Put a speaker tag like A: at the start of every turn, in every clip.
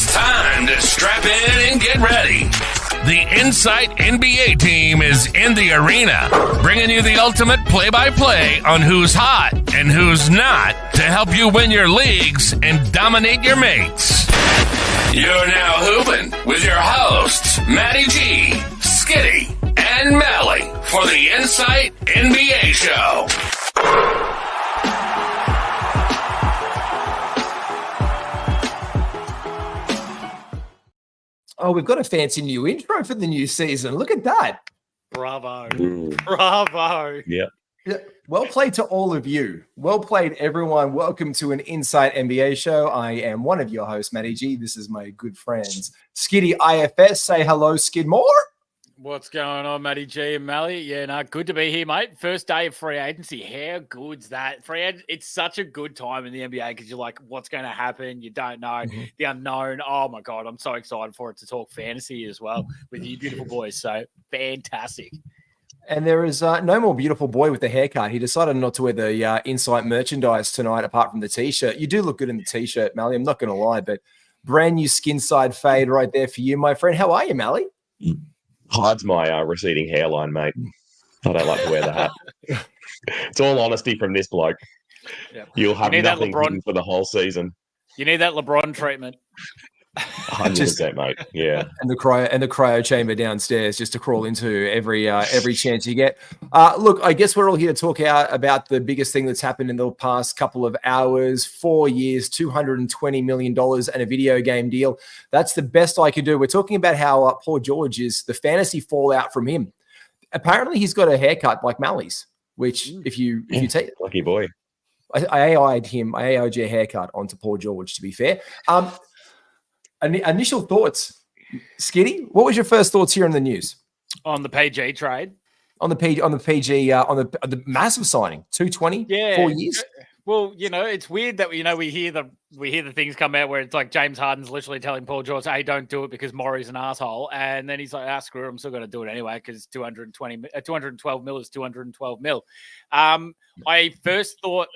A: It's time to strap in and get ready. The Insight NBA team is in the arena, bringing you the ultimate play-by-play on who's hot and who's not to help you win your leagues and dominate your mates. You're now hooping with your hosts, Matty G, Skiddy, and Malley for the Insight NBA show.
B: Oh, we've got a fancy new intro for the new season. Look at that.
C: Bravo. Bravo.
D: Yeah.
B: Well played to all of you. Well played, everyone. Welcome to an Insight NBA show. I am one of your hosts, Matty G. This is my good friends, Skiddy IFS. Say hello, Skidmore.
C: What's going on, Matty G and Malley? Yeah, no, good to be here, mate. First day of free agency. How good's that? It's such a good time in the NBA because you're like, what's going to happen? You don't know. The unknown. Oh, my God. I'm so excited for it to talk fantasy as well with you beautiful boys. So fantastic.
B: And there is no more beautiful boy with the haircut. He decided not to wear the Insight merchandise tonight apart from the T-shirt. You do look good in the T-shirt, Malley. I'm not going to lie, but brand new skin side fade right there for you, my friend. How are you, Malley?
D: Hides my receding hairline, mate. I don't like to wear the hat. It's all honesty from this bloke. Yep. You'll have nothing for the whole season.
C: You need that LeBron treatment.
D: 100%, mate. Yeah.
B: And the cryo chamber downstairs just to crawl into every chance you get. Look, I guess we're all here to talk about the biggest thing that's happened in the past couple of hours. 4 years, $220 million and a video game deal. That's the best I could do. We're talking about how poor George is, the fantasy fallout from him. Apparently he's got a haircut like Malley's, which if you take
D: lucky boy.
B: I AI'd a haircut onto poor George, to be fair. Initial thoughts, Skiddy. What was your first thoughts here on the news?
C: On the PG trade,
B: on the massive signing, 220, 4 years.
C: Well, it's weird that we hear the things come out where it's like James Harden's literally telling Paul George, "Hey, don't do it because Murray's an asshole," and then he's like, screw it, I'm still going to do it anyway because 212 mil is 212 mil. I first thought,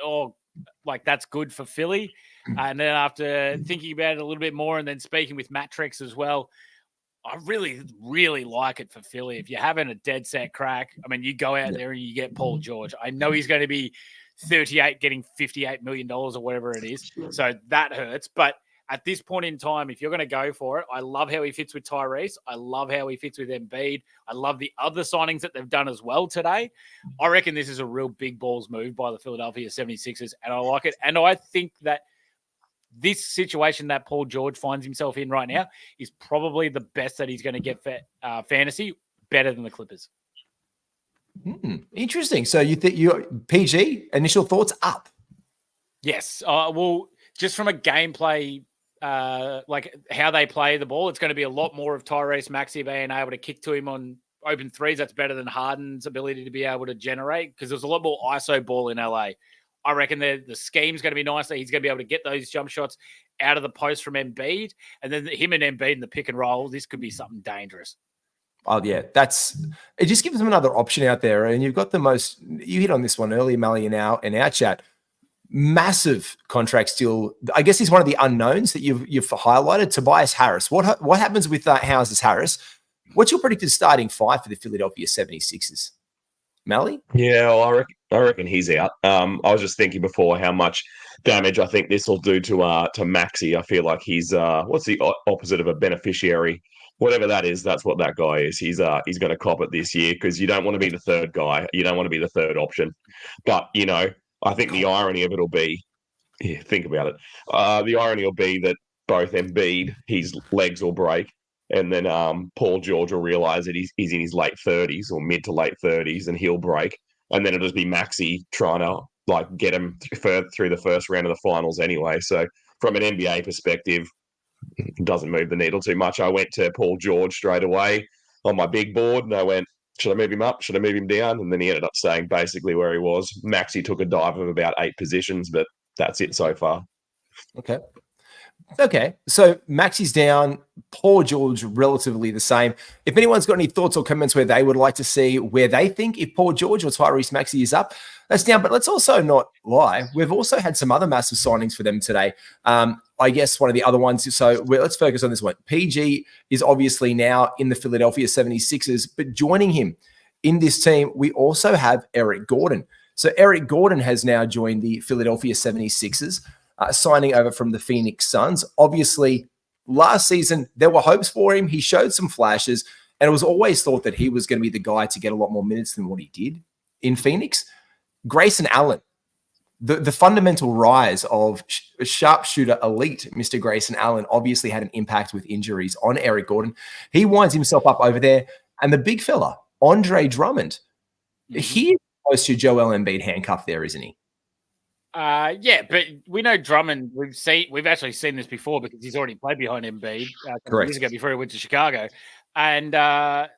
C: that's good for Philly. And then after thinking about it a little bit more and then speaking with Matrix as well, I really, really like it for Philly. If you're having a dead set crack, I mean, you go out there and you get Paul George. I know he's going to be 38, getting $58 million or whatever it is. So that hurts. But at this point in time, if you're going to go for it, I love how he fits with Tyrese. I love how he fits with Embiid. I love the other signings that they've done as well today. I reckon this is a real big balls move by the Philadelphia 76ers, and I like it. And I think that this situation that Paul George finds himself in right now is probably the best that he's going to get for fantasy, better than the Clippers.
B: Interesting. So you think PG initial thoughts up?
C: Yes. Well, just from a gameplay, like how they play the ball, it's going to be a lot more of Tyrese Maxey being able to kick to him on open threes. That's better than Harden's ability to be able to generate because there's a lot more ISO ball in LA. I reckon the scheme's going to be nice that he's going to be able to get those jump shots out of the post from Embiid. And then him and Embiid in the pick and roll, this could be something dangerous.
B: Oh, yeah. It just gives them another option out there. And you've got you hit on this one earlier, Malley, in our chat. Massive contract still. I guess he's one of the unknowns that you've highlighted. Tobias Harris. What happens with Houses Harris? What's your predicted starting five for the Philadelphia 76ers? Malley?
D: Yeah, well, I reckon he's out. I was just thinking before how much damage I think this will do to Maxey. I feel like he's what's the opposite of a beneficiary? Whatever that is, that's what that guy is. He's going to cop it this year because you don't want to be the third guy. You don't want to be the third option. But I think the irony of it will be, think about it. The irony will be that both Embiid, his legs will break. And then Paul George will realize that he's in his late 30s or mid to late 30s and he'll break. And then it'll just be Maxey trying to get him through the first round of the finals anyway. So from an NBA perspective, it doesn't move the needle too much. I went to Paul George straight away on my big board and I went, should I move him up? Should I move him down? And then he ended up staying basically where he was. Maxey took a dive of about 8 positions, but that's it so far.
B: Okay. Okay, so Maxi's down. Paul George relatively the same. If anyone's got any thoughts or comments where they would like to see where they think if Paul George or Tyrese Maxey is up, that's down. But let's also not lie. We've also had some other massive signings for them today. I guess one of the other ones. So let's focus on this one. PG is obviously now in the Philadelphia 76ers, but joining him in this team, we also have Eric Gordon. So Eric Gordon has now joined the Philadelphia 76ers. Signing over from the Phoenix Suns. Obviously, last season, there were hopes for him. He showed some flashes, and it was always thought that he was going to be the guy to get a lot more minutes than what he did in Phoenix. Grayson Allen, the fundamental rise of sharpshooter elite, Mr. Grayson Allen, obviously had an impact with injuries on Eric Gordon. He winds himself up over there. And the big fella, Andre Drummond, he is close to Joel Embiid handcuffed there, isn't he?
C: Yeah, but we know Drummond. We've actually seen this before because he's already played behind Embiid years ago before he went to Chicago, and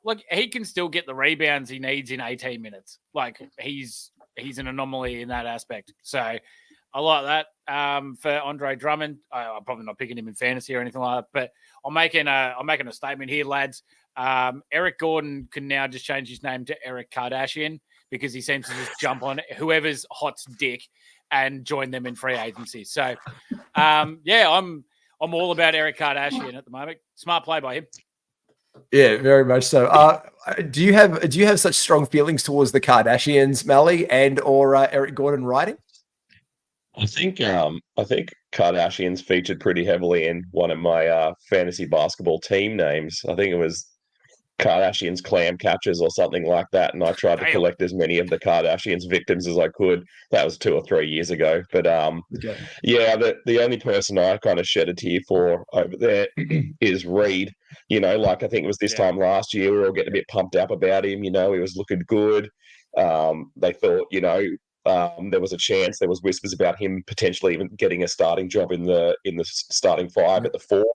C: look, he can still get the rebounds he needs in 18 minutes. Like he's an anomaly in that aspect. So I like that for Andre Drummond. I'm probably not picking him in fantasy or anything like that, but I'm making a statement here, lads. Eric Gordon can now just change his name to Eric Kardashian because he seems to just jump on whoever's hot's dick and join them in free agency. So, yeah, I'm all about Eric Kardashian at the moment. Smart play by him.
B: Yeah, very much so. Do you have such strong feelings towards the Kardashians, Malley, and or Eric Gordon writing?
D: I think Kardashians featured pretty heavily in one of my fantasy basketball team names. I think it was Kardashians clam catchers or something like that, and I tried to collect as many of the Kardashians victims as I could. That was 2 or 3 years ago, but yeah, the only person I kind of shed a tear for over there is Reed. You know, like I think it was this time last year we were all getting a bit pumped up about him. You know, he was looking good. They thought, you know, there was a chance. There was whispers about him potentially even getting a starting job in the starting five at the 4.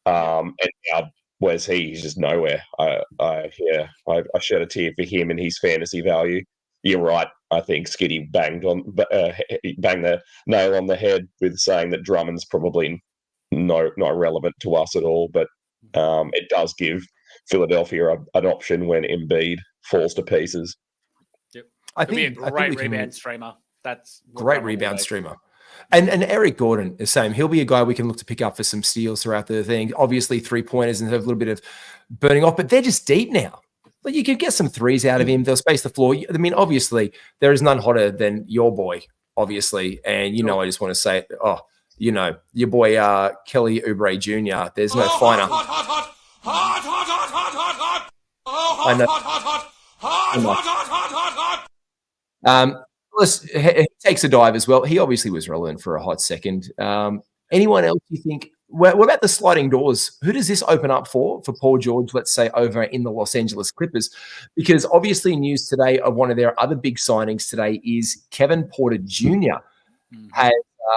D: And now, where's he? He's just nowhere. I shed a tear for him and his fantasy value. You're right. I think Skiddy banged the nail on the head with saying that Drummond's probably not relevant to us at all. But it does give Philadelphia an option when Embiid falls to pieces.
C: Yep. I think a great rebound streamer. That's
B: great rebound streamer. And Eric Gordon is same. He'll be a guy we can look to pick up for some steals throughout the thing. Obviously, 3-pointers and have a little bit of burning off, but they're just deep now. Like you can get some threes out of him. They'll space the floor. I mean, obviously, there is none hotter than your boy, obviously. And, you know, I just want to say, you know, your boy Kelly Oubre Jr., there's no finer. I know. He takes a dive as well. He obviously was relevant for a hot second. Anyone else you think? What about the sliding doors? Who does this open up for Paul George, let's say, over in the Los Angeles Clippers? Because obviously news today of one of their other big signings today is Kevin Porter Jr. has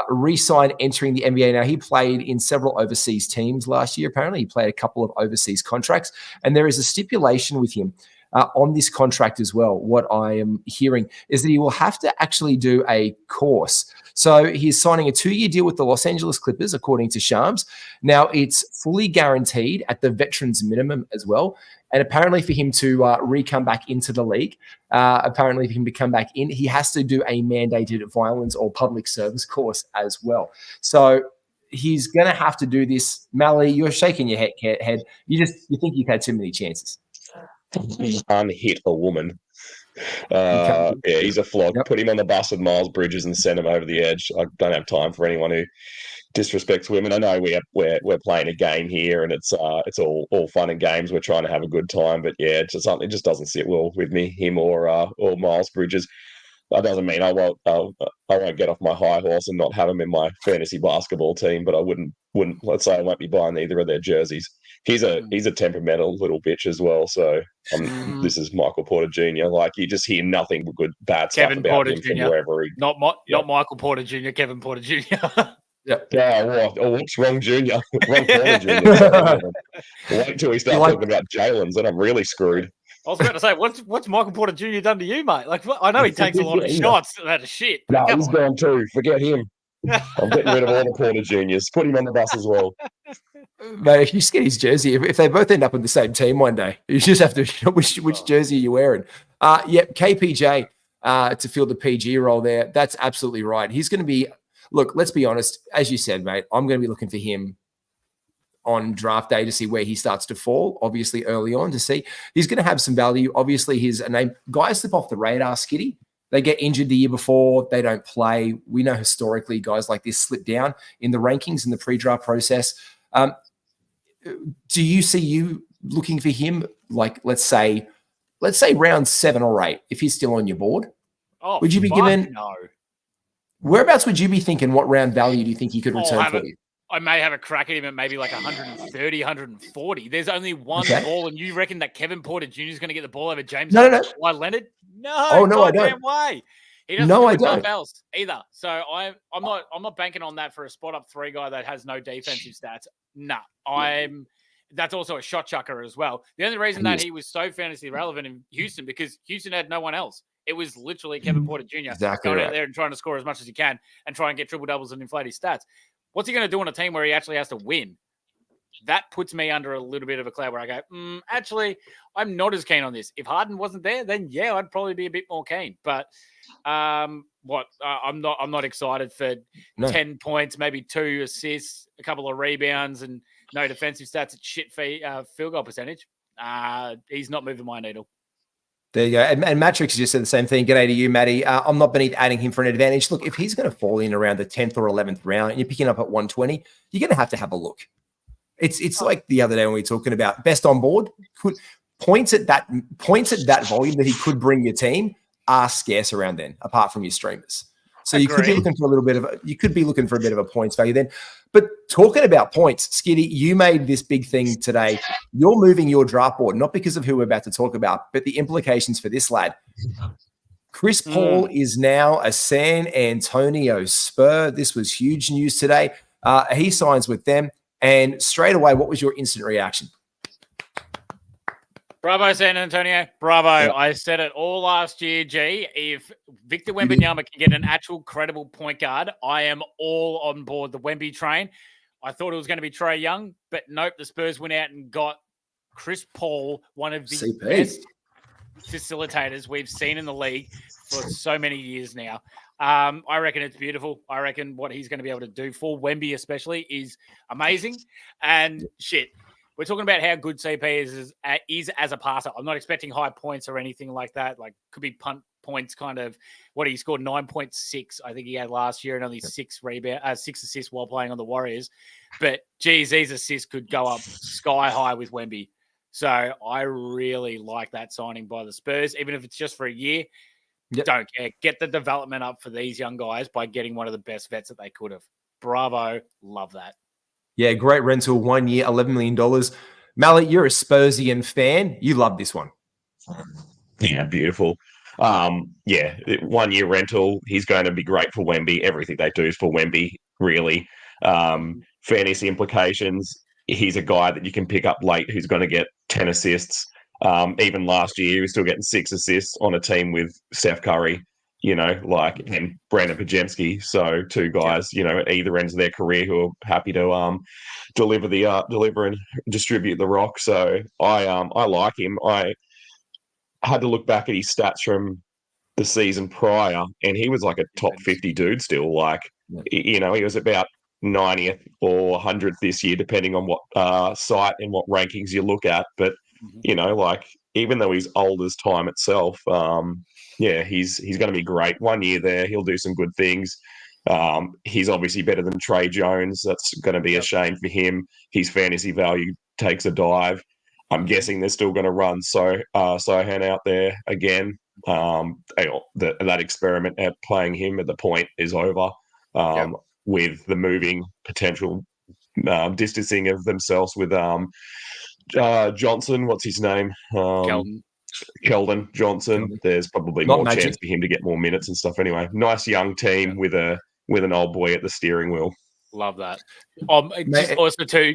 B: re-signed entering the NBA. Now, he played in several overseas teams last year. Apparently, he played a couple of overseas contracts. And there is a stipulation with him on this contract as well. What I am hearing is that he will have to actually do a course. So he's signing a 2-year deal with the Los Angeles Clippers, according to Shams. Now, it's fully guaranteed at the veterans minimum as well. And apparently for him to come back into the league, apparently for him to come back in, he has to do a mandated violence or public service course as well. So he's going to have to do this. Malley, you're shaking your head. You think you've had too many chances.
D: Unhit a woman. Yeah, he's a flog. Yep. Put him on the bus with Miles Bridges and send him over the edge. I don't have time for anyone who disrespects women. I know we're playing a game here, and it's all fun and games. We're trying to have a good time, but yeah, it just doesn't sit well with me. Him or Miles Bridges. That doesn't mean I won't get off my high horse and not have him in my fantasy basketball team, but I wouldn't. Let's say I won't be buying either of their jerseys. He's a temperamental little bitch as well. So this is Michael Porter Jr. Like you just hear nothing but bad stuff about
C: Porter
D: him
C: Jr.
D: from wherever he.
C: Not Michael Porter Jr. Kevin Porter Jr.
D: Yeah. What's wrong, Junior? Wrong Porter Jr. Wait till we start talking about Jalen's, and I'm really screwed.
C: I was about to say, what's Michael Porter Jr. done to you, mate? Like, I know he takes a lot of shots out of shit.
D: No, he's gone too. Forget him. I'm getting rid of all the Porter Juniors. Put him on the bus as well.
B: Mate, if you just get his jersey, if they both end up in the same team one day, you just have to which jersey are you wearing? KPJ to fill the PG role there. That's absolutely right. He's going to be, look, let's be honest. As you said, mate, I'm going to be looking for him on draft day to see where he starts to fall, obviously early on to see. He's going to have some value. Obviously, his name, guys slip off the radar, Skiddy. They get injured the year before. They don't play. We know historically guys like this slip down in the rankings in the pre-draft process. Do you see you looking for him, like, let's say round 7 or 8, if he's still on your board?
C: Oh,
B: would you be given?
C: No.
B: Whereabouts would you be thinking? What round value do you think he could return for you?
C: I may have a crack at him at maybe like 130, 140. There's only one ball, and you reckon that Kevin Porter Jr. is going to get the ball over James?
B: No.
C: Why Leonard? No.
B: Oh no, I don't.
C: Way. He doesn't do enough else either. So I'm not banking on that for a spot up 3 guy that has no defensive stats. No, that's also a shot chucker as well. The only reason that he was so fantasy relevant in Houston, because Houston had no one else. It was literally Kevin Porter Jr. Going out there and trying to score as much as he can and try and get triple doubles and inflate his stats. What's he going to do on a team where he actually has to win? That puts me under a little bit of a cloud where I go, actually, I'm not as keen on this. If Harden wasn't there, then yeah, I'd probably be a bit more keen. But I'm not excited for 10 points, maybe 2 assists, a couple of rebounds, and no defensive stats at shit field goal percentage. He's not moving my needle.
B: There you go. And Matrix just said the same thing. G'day to you, Matty. I'm not beneath adding him for an advantage. Look, if he's going to fall in around the 10th or 11th round and you're picking up at 120, you're going to have a look. It's like the other day when we were talking about best on board. Points at that volume that he could bring your team are scarce around then, apart from your streamers. So you could be looking for a bit of a points value then. But talking about points, Skiddy, you made this big thing today. You're moving your draft board, not because of who we're about to talk about, but the implications for this lad. Chris Paul is now a San Antonio Spur. This was huge news today. He signs with them. And straight away, what was your instant reaction?
C: Bravo, San Antonio. Bravo. Yep. I said it all last year, G. If Victor Wembanyama can get an actual credible point guard, I am all on board the Wemby train. I thought it was going to be Trae Young, but nope, the Spurs went out and got Chris Paul, one of the best facilitators we've seen in the league for so many years now. I reckon it's beautiful. I reckon what he's going to be able to do for Wemby especially is amazing. And shit, we're talking about how good CP is as a passer. I'm not expecting high points or anything like that. Like, could be punt points kind of what he scored 9.6, I think he had last year, and only 6 assists while playing on the Warriors. But geez, these assists could go up sky high with Wemby. So I really like that signing by the Spurs, even if it's just for a year. Yep. Don't care. Get the development up for these young guys by getting one of the best vets that they could have. Bravo. Love that.
B: Yeah, great rental. 1 year, $11 million. Malley, you're a Spursian fan. You love this one.
D: Yeah, beautiful. 1 year rental. He's going to be great for Wemby. Everything they do is for Wemby, really. Fantasy implications. He's a guy that you can pick up late who's going to get 10 assists. Even last year, he was still getting 6 assists on a team with Steph Curry, and Brandon Pajemski. So 2 guys, at either ends of their career who are happy to deliver and distribute the rock. So I like him. I had to look back at his stats from the season prior, and he was like a top 50 dude still. He was about 90th or 100th this year, depending on what site and what rankings you look at. But even though he's old as time itself, he's going to be great. 1 year there, he'll do some good things. He's obviously better than Trae Jones. That's going to be a shame for him. His fantasy value takes a dive. I'm guessing they're still going to run Sohan out there again. That experiment at playing him at the point is over. With the moving potential distancing of themselves with Johnson, what's his name? Keldon Johnson. There's probably more chance for him to get more minutes and stuff anyway. Nice young team with an old boy at the steering wheel.
C: Love that.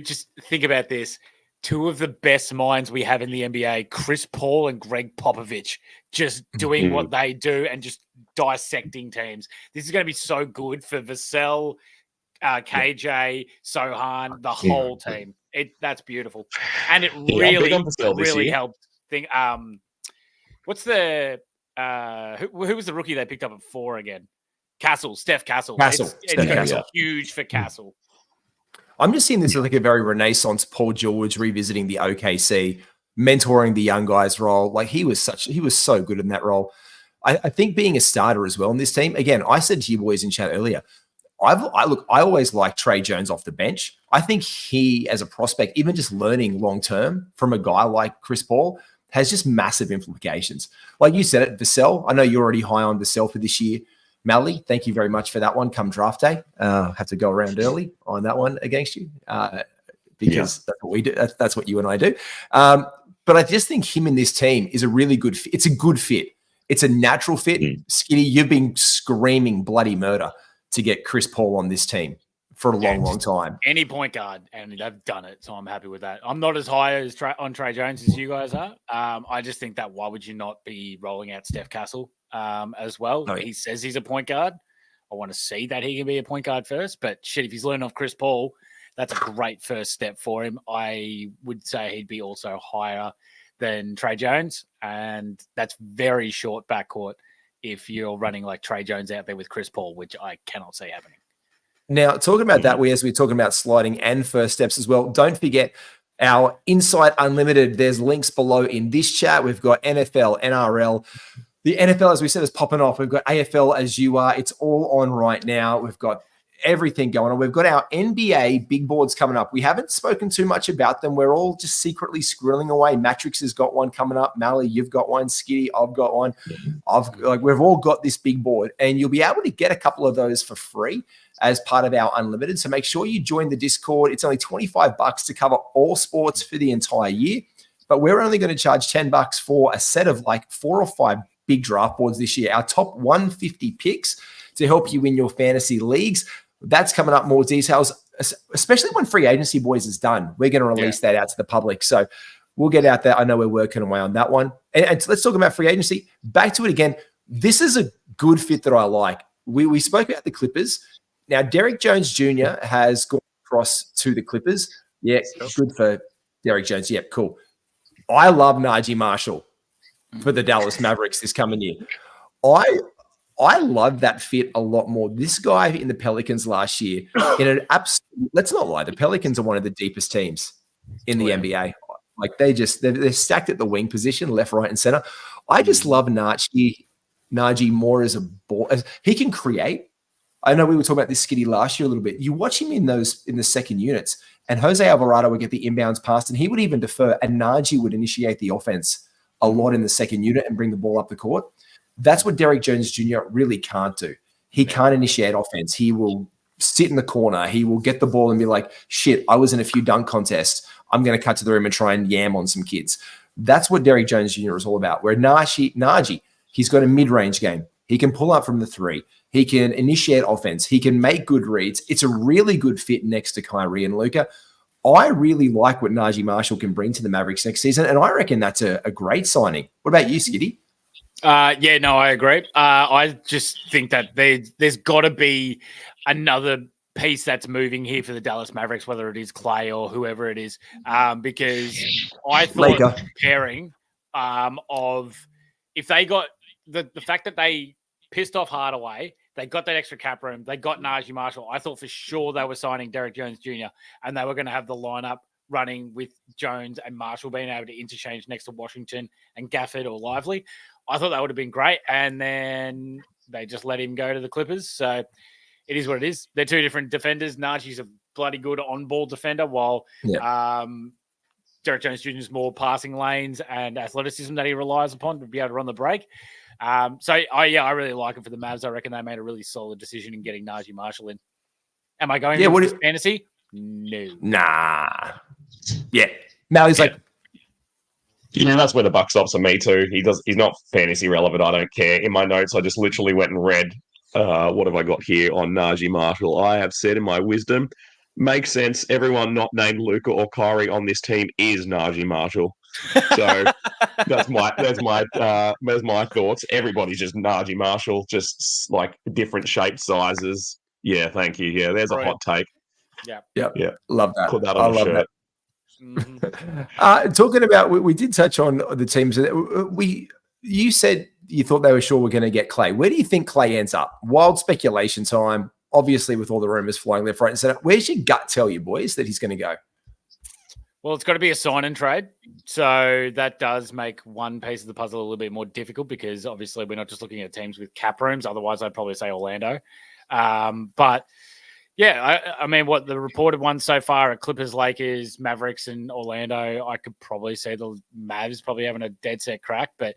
C: Just think about this. two of the best minds we have in the NBA, Chris Paul and Greg Popovich, just doing what they do and just dissecting teams. This is going to be so good for Vassell, KJ, Sohan, the whole team. That's beautiful, and it really helped. What's the who was the rookie they picked up at 4 again? Steph Castle. It's going to be huge for Castle.
B: I'm just seeing this as like a very Renaissance Paul George revisiting the OKC, mentoring the young guys role. Like he was so good in that role. I think being a starter as well in this team. Again, I said to you boys in chat earlier, I always like Trey Jones off the bench. I think he, as a prospect, even just learning long term from a guy like Chris Paul, has just massive implications. Like you said it, Vassell. I know you're already high on Vassell for this year. Malley, thank you very much for that one. Come draft day, have to go around early on that one against you because that's what we do. That's what you and I do. But I just think him in this team is a really good fit. It's a good fit. It's a natural fit. Skiddy, you've been screaming bloody murder to get Chris Paul on this team for a long time.
C: Any point guard, and they've done it, so I'm happy with that. I'm not as high as on Trey Jones as you guys are. I just think that why would you not be rolling out Steph Castle as well? No. He says he's a point guard. I want to see that he can be a point guard first, but shit, if he's learning off Chris Paul, that's a great first step for him. I would say he'd be also higher than Trey Jones, and that's very short backcourt if you're running like Trey Jones out there with Chris Paul, which I cannot see happening.
B: Now, talking about that, as we're talking about sliding and first steps as well, don't forget our Insight Unlimited. There's links below in this chat. We've got NFL, NRL. The NFL, as we said, is popping off. We've got AFL as you are. It's all on right now. We've got everything going on. We've got our NBA big boards coming up. We haven't spoken too much about them. We're all just secretly squirreling away. Matrix has got one coming up. Malley, you've got one. Skiddy, I've got one. We've all got this big board, and you'll be able to get a couple of those for free as part of our Unlimited. So make sure you join the Discord. It's only $25 to cover all sports for the entire year, but we're only going to charge $10 for a set of like 4 or 5 big draft boards this year. Our top 150 picks to help you win your fantasy leagues. That's coming up. More details, especially when free agency, boys, is done. We're going to release that out to the public. So we'll get out there. I know we're working away on that one. And let's talk about free agency. Back to it again. This is a good fit that I like. We spoke about the Clippers. Now, Derrick Jones Jr. has gone across to the Clippers. Yeah, good for Derrick Jones. Yeah, cool. I love Najee Marshall for the Dallas Mavericks this coming year. I love that fit a lot more. This guy in the Pelicans last year, in an absolute, let's not lie, the Pelicans are one of the deepest teams in the NBA. Like they're stacked at the wing position, left, right, and center. I just love Najee more as a ball. He can create. I know we were talking about this Skiddy last year a little bit. You watch him in the second units, and Jose Alvarado would get the inbounds pass, and he would even defer, and Najee would initiate the offense a lot in the second unit and bring the ball up the court. That's what Derrick Jones Jr. really can't do. He can't initiate offense. He will sit in the corner. He will get the ball and be like, shit, I was in a few dunk contests. I'm going to cut to the rim and try and yam on some kids. That's what Derrick Jones Jr. is all about. Where Najee, he's got a mid-range game. He can pull up from the 3. He can initiate offense. He can make good reads. It's a really good fit next to Kyrie and Luka. I really like what Najee Marshall can bring to the Mavericks next season, and I reckon that's a great signing. What about you, Skiddy?
C: I agree. I just think that there's got to be another piece that's moving here for the Dallas Mavericks, whether it is Clay or whoever it is, because I thought the pairing of if they got the fact that they pissed off Hardaway, they got that extra cap room, they got Najee Marshall. I thought for sure they were signing Derrick Jones Jr. and they were going to have the lineup running with Jones and Marshall being able to interchange next to Washington and Gafford or Lively. I thought that would have been great. And then they just let him go to the Clippers. So it is what it is. They're two different defenders. Najee's a bloody good on-ball defender, while Derrick Jones Jr. is more passing lanes and athleticism that he relies upon to be able to run the break. I really like him for the Mavs. I reckon they made a really solid decision in getting Najee Marshall in. Am I going with fantasy? No.
B: Nah. Yeah. Mally's like,
D: yeah, that's where the buck stops on me too. He's not fantasy relevant. I don't care. In my notes, I just literally went and read what have I got here on Najee Marshall. I have said in my wisdom, makes sense. Everyone not named Luca or Kyrie on this team is Najee Marshall. So that's my thoughts. Everybody's just Najee Marshall, just like different shapes, sizes. Yeah, thank you. Yeah, there's a hot take.
B: Yeah.
D: Yeah.
B: Love that.
D: Put that on a shirt.
B: That. Talking about, we did touch on the teams. You said you thought they were sure we're going to get Clay. Where do you think Clay ends up? Wild speculation time, obviously, with all the rumors flying left, right, and center. Where's your gut tell you, boys, that he's going to go?
C: Well, it's got to be a sign and trade. So that does make one piece of the puzzle a little bit more difficult because obviously we're not just looking at teams with cap rooms. Otherwise, I'd probably say Orlando. But yeah, I mean, what the reported ones so far are Clippers, Lakers, Mavericks, and Orlando. I could probably see the Mavs probably having a dead set crack. But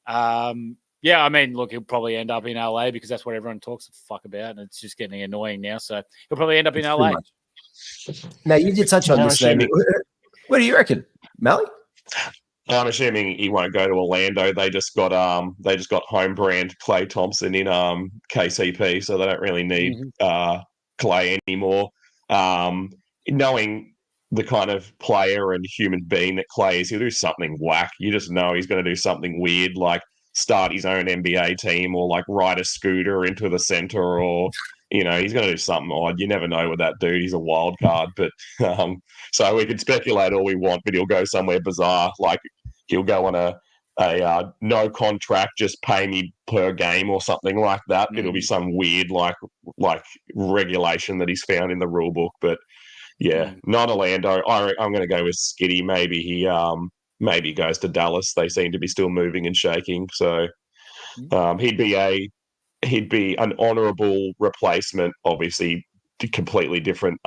C: yeah, I mean, look, he'll probably end up in LA because that's what everyone talks the fuck about. And it's just getting annoying now. So he'll probably end up in LA.
B: Now, you did touch on this. What do you reckon, Malley?
D: I'm assuming he won't go to Orlando. They just got home brand Klay Thompson in KCP, so they don't really need Klay anymore. Knowing the kind of player and human being that Klay is, he'll do something whack. You just know he's going to do something weird, like start his own NBA team or like ride a scooter into the center, or he's going to do something odd. You never know with that dude. He's a wild card. But so we can speculate all we want, but he'll go somewhere bizarre. Like he'll go on a no contract, just pay me per game or something like that. It'll be some weird like regulation that he's found in the rule book. But yeah, not Orlando. I'm going to go with Skiddy. Maybe he goes to Dallas. They seem to be still moving and shaking. So he'd be an honourable replacement, obviously completely different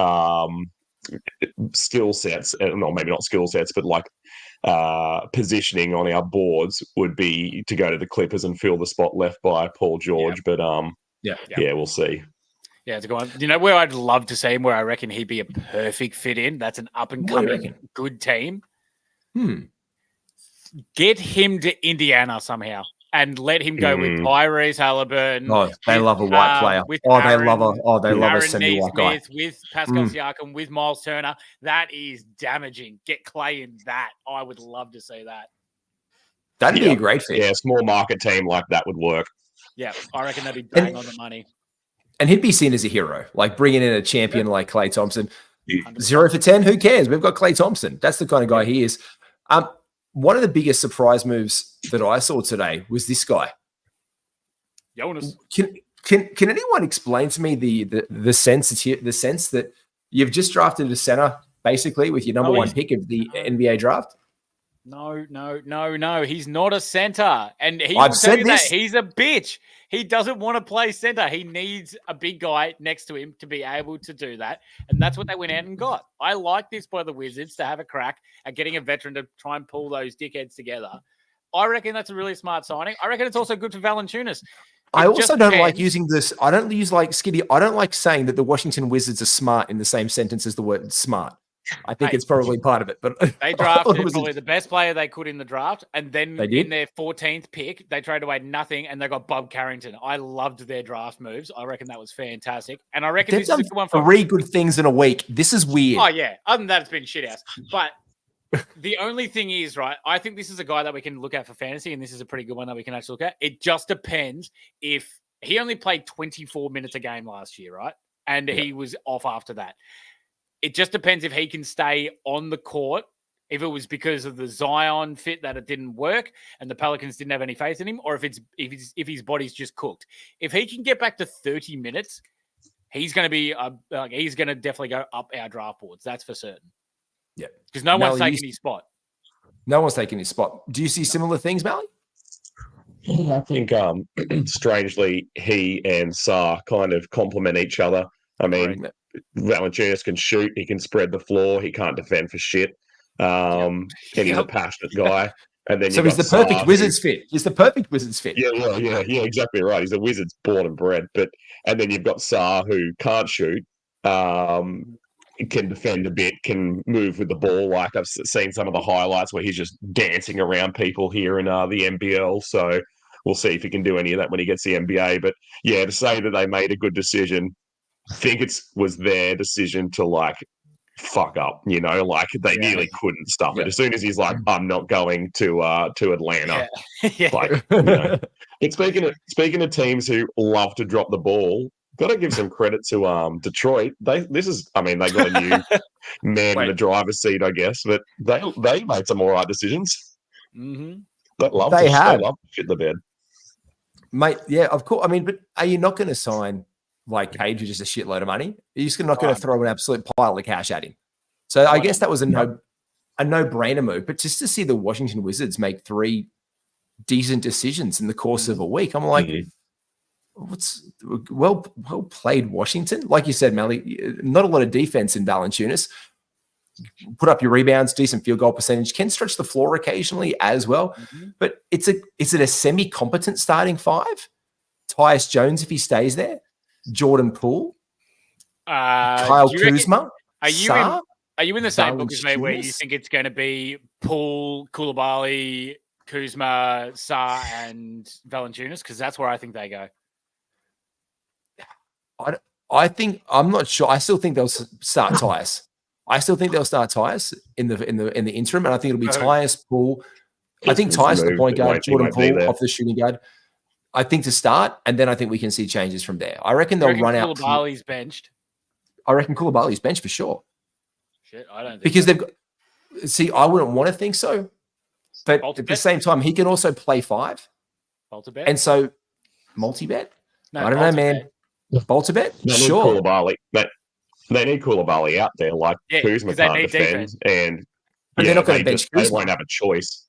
D: skill sets. No, maybe not skill sets, but like positioning on our boards would be to go to the Clippers and fill the spot left by Paul George. But yeah, we'll see.
C: Yeah, it's a good one. You know where I'd love to see him, where I reckon he'd be a perfect fit in? That's an up-and-coming good team. Get him to Indiana somehow. And let him go with Tyrese Halliburton.
B: Oh, they love a white player. They love a semi-white guy.
C: With Pascal Siakam, with Miles Turner. That is damaging. Get Clay in that. I would love to see that.
B: That'd be a great fit.
D: Yeah, a small market team like that would work.
C: Yeah, I reckon that'd be bang on the money.
B: And he'd be seen as a hero, like bringing in a champion like Klay Thompson. 0 for 10, who cares? We've got Klay Thompson. That's the kind of guy he is. One of the biggest surprise moves that I saw today was this guy.
C: Jonas.
B: Can anyone explain to me the sense that you've just drafted a center basically with your number one pick of the NBA draft?
C: No. He's not a center, and
B: I've said this.
C: He's a bitch. He doesn't want to play center. He needs a big guy next to him to be able to do that. And that's what they went out and got. I like this by the Wizards to have a crack at getting a veteran to try and pull those dickheads together. I reckon that's a really smart signing. I reckon it's also good for Valanciunas.
B: I also don't like using this. I don't use like Skiddy. I don't like saying that the Washington Wizards are smart in the same sentence as the word smart. I think it's probably part of it, but
C: they drafted probably the best player they could in the draft, and then in their 14th pick, they traded away nothing, and they got Bob Carrington. I loved their draft moves. I reckon that was fantastic, and I reckon this is a good one for
B: 3 good things in a week. This is weird.
C: Oh yeah, other than that, it's been shit house. But the only thing is, right? I think this is a guy that we can look at for fantasy, and this is a pretty good one that we can actually look at. It just depends if he only played 24 minutes a game last year, right? And he was off after that. It just depends if he can stay on the court. If it was because of the Zion fit that it didn't work and the Pelicans didn't have any faith in him, or if his body's just cooked. If he can get back to 30 minutes, he's going to be he's going to definitely go up our draft boards. That's for certain.
B: Yeah,
C: because no one's taking his spot.
B: No one's taking his spot. Do you see similar things, Malley?
D: I think strangely he and Sarr kind of complement each other. I mean, Valanciunas can shoot, he can spread the floor, he can't defend for shit. And he's a passionate guy. And then
B: so he's the perfect Wizards fit. He's the perfect Wizards fit.
D: Yeah, exactly right. He's a Wizards born and bred. And then you've got Sarr who can't shoot, can defend a bit, can move with the ball. Like I've seen some of the highlights where he's just dancing around people here in the NBL. So we'll see if he can do any of that when he gets the NBA. But yeah, to say that they made a good decision, think it was their decision to like fuck up, you know, like they nearly couldn't stop it. As soon as he's like, I'm not going to Atlanta.
C: Yeah.
D: Like, you know. And speaking of teams who love to drop the ball, got to give some credit to Detroit. They got a new man in the driver's seat, I guess, but they made some all right decisions.
C: Mm-hmm.
D: They love to shit the bed.
B: Mate, yeah, of course. I mean, but are you not going to sign like Cage for just a shitload of money? Are you just not going to throw an absolute pile of cash at him? So I guess that was a no-brainer move. But just to see the Washington Wizards make 3 decent decisions in the course of a week, I'm like, what's well played, Washington. Like you said, Malley, not a lot of defense in Valanciunas. Put up your rebounds, decent field goal percentage, can stretch the floor occasionally as well. But is it a semi-competent starting 5? Tyus Jones, if he stays there, Jordan Poole, Kyle Kuzma.
C: Are you in the same book as me where you think it's going to be Poole, Koulibaly, Kuzma, Sarr, and Valanciunas? Because that's where I think they go.
B: I'm not sure. I still think they'll start Tyus. I still think they'll start Tyus in the interim, and I think it'll be Tyus, Poole. I think Tyus the point guard, Jordan Poole off the shooting guard. I think to start, and then I think we can see changes from there. I reckon they'll run out.
C: Koulibaly's benched.
B: I reckon Koulibaly's benched for sure.
C: Shit, I don't think
B: because
C: so.
B: they've got. See, I wouldn't want to think so, but at the same time, he can also play 5.
C: Multi-bet?
B: And so multi-bet.
C: No,
B: I don't know, man. Multi-bet, sure.
D: Koulibaly, but they need Koulibaly out there. Like Kuzma can't defend, and
B: they're not going to bench Kuzma.
D: They won't have a choice.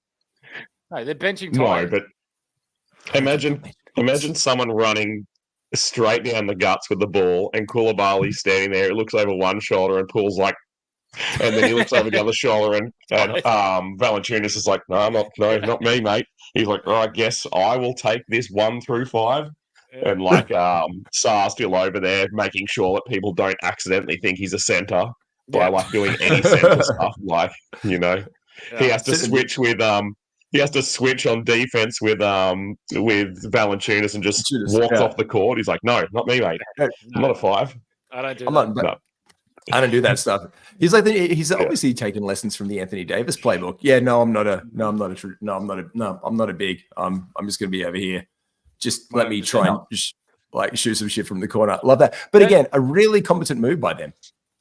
C: No, they're benching Tyus.
D: No, but imagine someone running straight down the guts with the ball, and Koulibaly standing there. It looks over one shoulder, and Poole's like, and then he looks over the other shoulder, and Valanciunas is like, no, not me, mate. He's like, I guess I will take this 1 through 5. And like Sar's still over there making sure that people don't accidentally think he's a center by like doing any center stuff. Like, you know, he has to switch with he has to switch on defense with Valanciunas and just walks off the court. He's like, no, not me, mate. I'm not a 5.
C: I don't do
B: that. I don't do that stuff. He's like he's obviously taken lessons from the Anthony Davis playbook. Yeah, I'm not a big. I'm just going to be over here. Just let me try and just like shoot some shit from the corner. Love that. But again, a really competent move by them.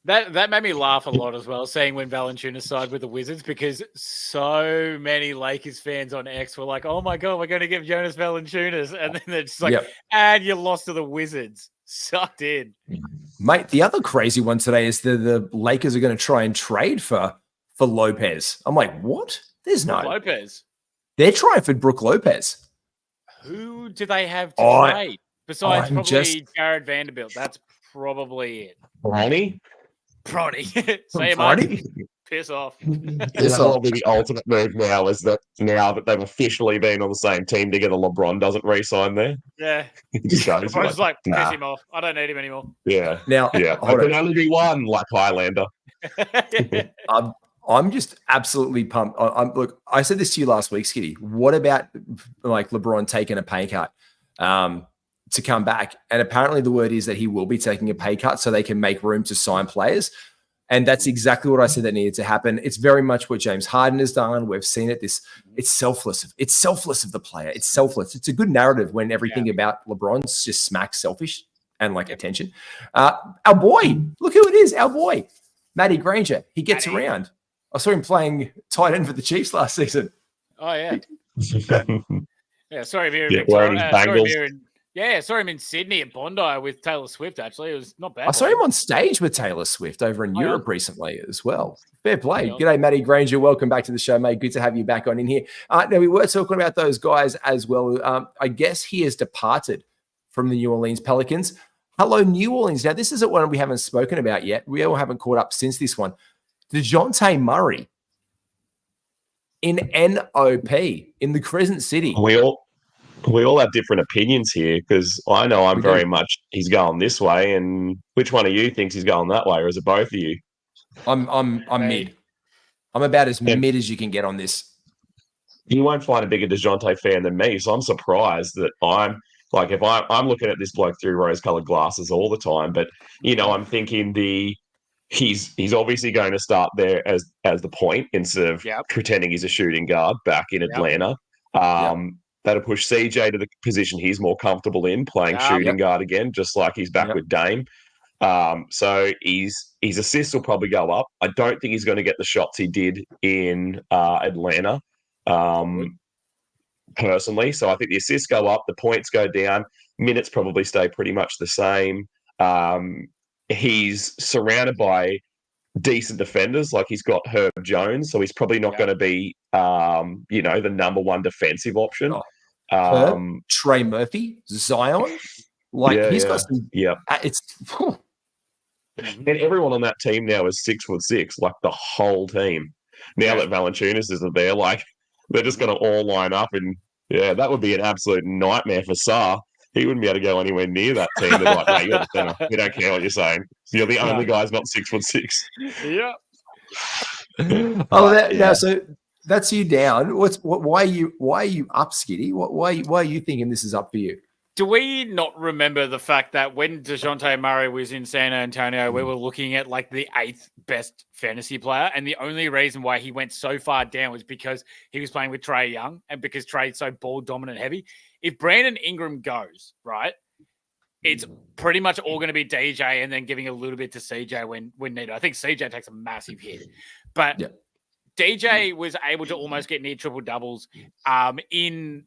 C: That made me laugh a lot as well, seeing when Valanciunas signed with the Wizards, because so many Lakers fans on X were like, oh my God, we're going to give Jonas Valanciunas. And then they're just like, and you lost to the Wizards. Sucked in.
B: Mate, the other crazy one today is the Lakers are going to try and trade for Lopez. I'm like, what? There's no
C: Lopez.
B: They're trying for Brook Lopez.
C: Who do they have to trade? Besides Jared Vanderbilt. That's probably it.
D: Bronny?
C: Say it, Mike. Piss off.
D: This will be the ultimate move now, is that now that they've officially been on the same team together, LeBron doesn't re-sign there.
C: Yeah.
D: LeBron's
C: like, piss him off. I don't need him anymore.
D: Yeah.
B: Now,
D: there can only be one, like Highlander.
B: I'm just absolutely pumped. Look, I said this to you last week, Skiddy. What about like LeBron taking a pay cut to come back? And apparently the word is that he will be taking a pay cut so they can make room to sign players. And that's exactly what I said that needed to happen. It's very much what James Harden has done. We've seen it. It's selfless. It's selfless of the player. It's selfless. It's a good narrative when everything about LeBron's just smacks selfish and like attention. Our boy, look who it is. Our boy, Matty Granger. He gets around. I saw him playing tight end for the Chiefs last season.
C: Oh, yeah. Sorry if you're saw him in Sydney at Bondi with Taylor Swift, actually. It was not bad.
B: I saw him on stage with Taylor Swift over in Europe recently as well. Fair play. G'day, Matty Granger. Welcome back to the show, mate. Good to have you back on in here. Now, we were talking about those guys as well. I guess he has departed from the New Orleans Pelicans. Hello, New Orleans. Now, this isn't one we haven't spoken about yet. We all haven't caught up since this one. DeJounte Murray in NOP in the Crescent City.
D: We all have different opinions here, because I know I'm very much he's going this way, and which one of you thinks he's going that way, or is it both of you?
B: I'm mid. I'm about as mid as you can get on this.
D: You won't find a bigger DeJounte fan than me, so I'm surprised that I'm Like if I'm looking at this bloke through rose-colored glasses all the time, but I'm thinking he's obviously going to start there as the point instead of pretending he's a shooting guard back in Atlanta. That'll push CJ to the position he's more comfortable in, playing shooting guard again, just like he's back with Dame. So his assists will probably go up. I don't think he's going to get the shots he did in Atlanta, personally. So I think the assists go up, the points go down, minutes probably stay pretty much the same. He's surrounded by decent defenders. Like he's got Herb Jones, so he's probably not going to be, the number one defensive option.
B: Herb, Trey Murphy, Zion, he's got some. It's.
D: And everyone on that team now is 6'6", like the whole team. Now that Valanciunas isn't there, like they're just going to all line up, and that would be an absolute nightmare for Sarr. He wouldn't be able to go anywhere near that team. They're like, "Mate, you're the center. We don't care what you're saying. You're the only guy's not 6'6".
C: Yeah.
B: Now, so that's you down. Why are you up, Skiddy? Why are you thinking this is up for you?
C: Do we not remember the fact that when DeJounte Murray was in San Antonio, we were looking at like the 8th best fantasy player, and the only reason why he went so far down was because he was playing with Trae Young and because Trae's so ball dominant heavy. If Brandon Ingram goes, right, it's pretty much all going to be DJ and then giving a little bit to CJ when needed. I think CJ takes a massive hit, but DJ was able to almost get near triple doubles in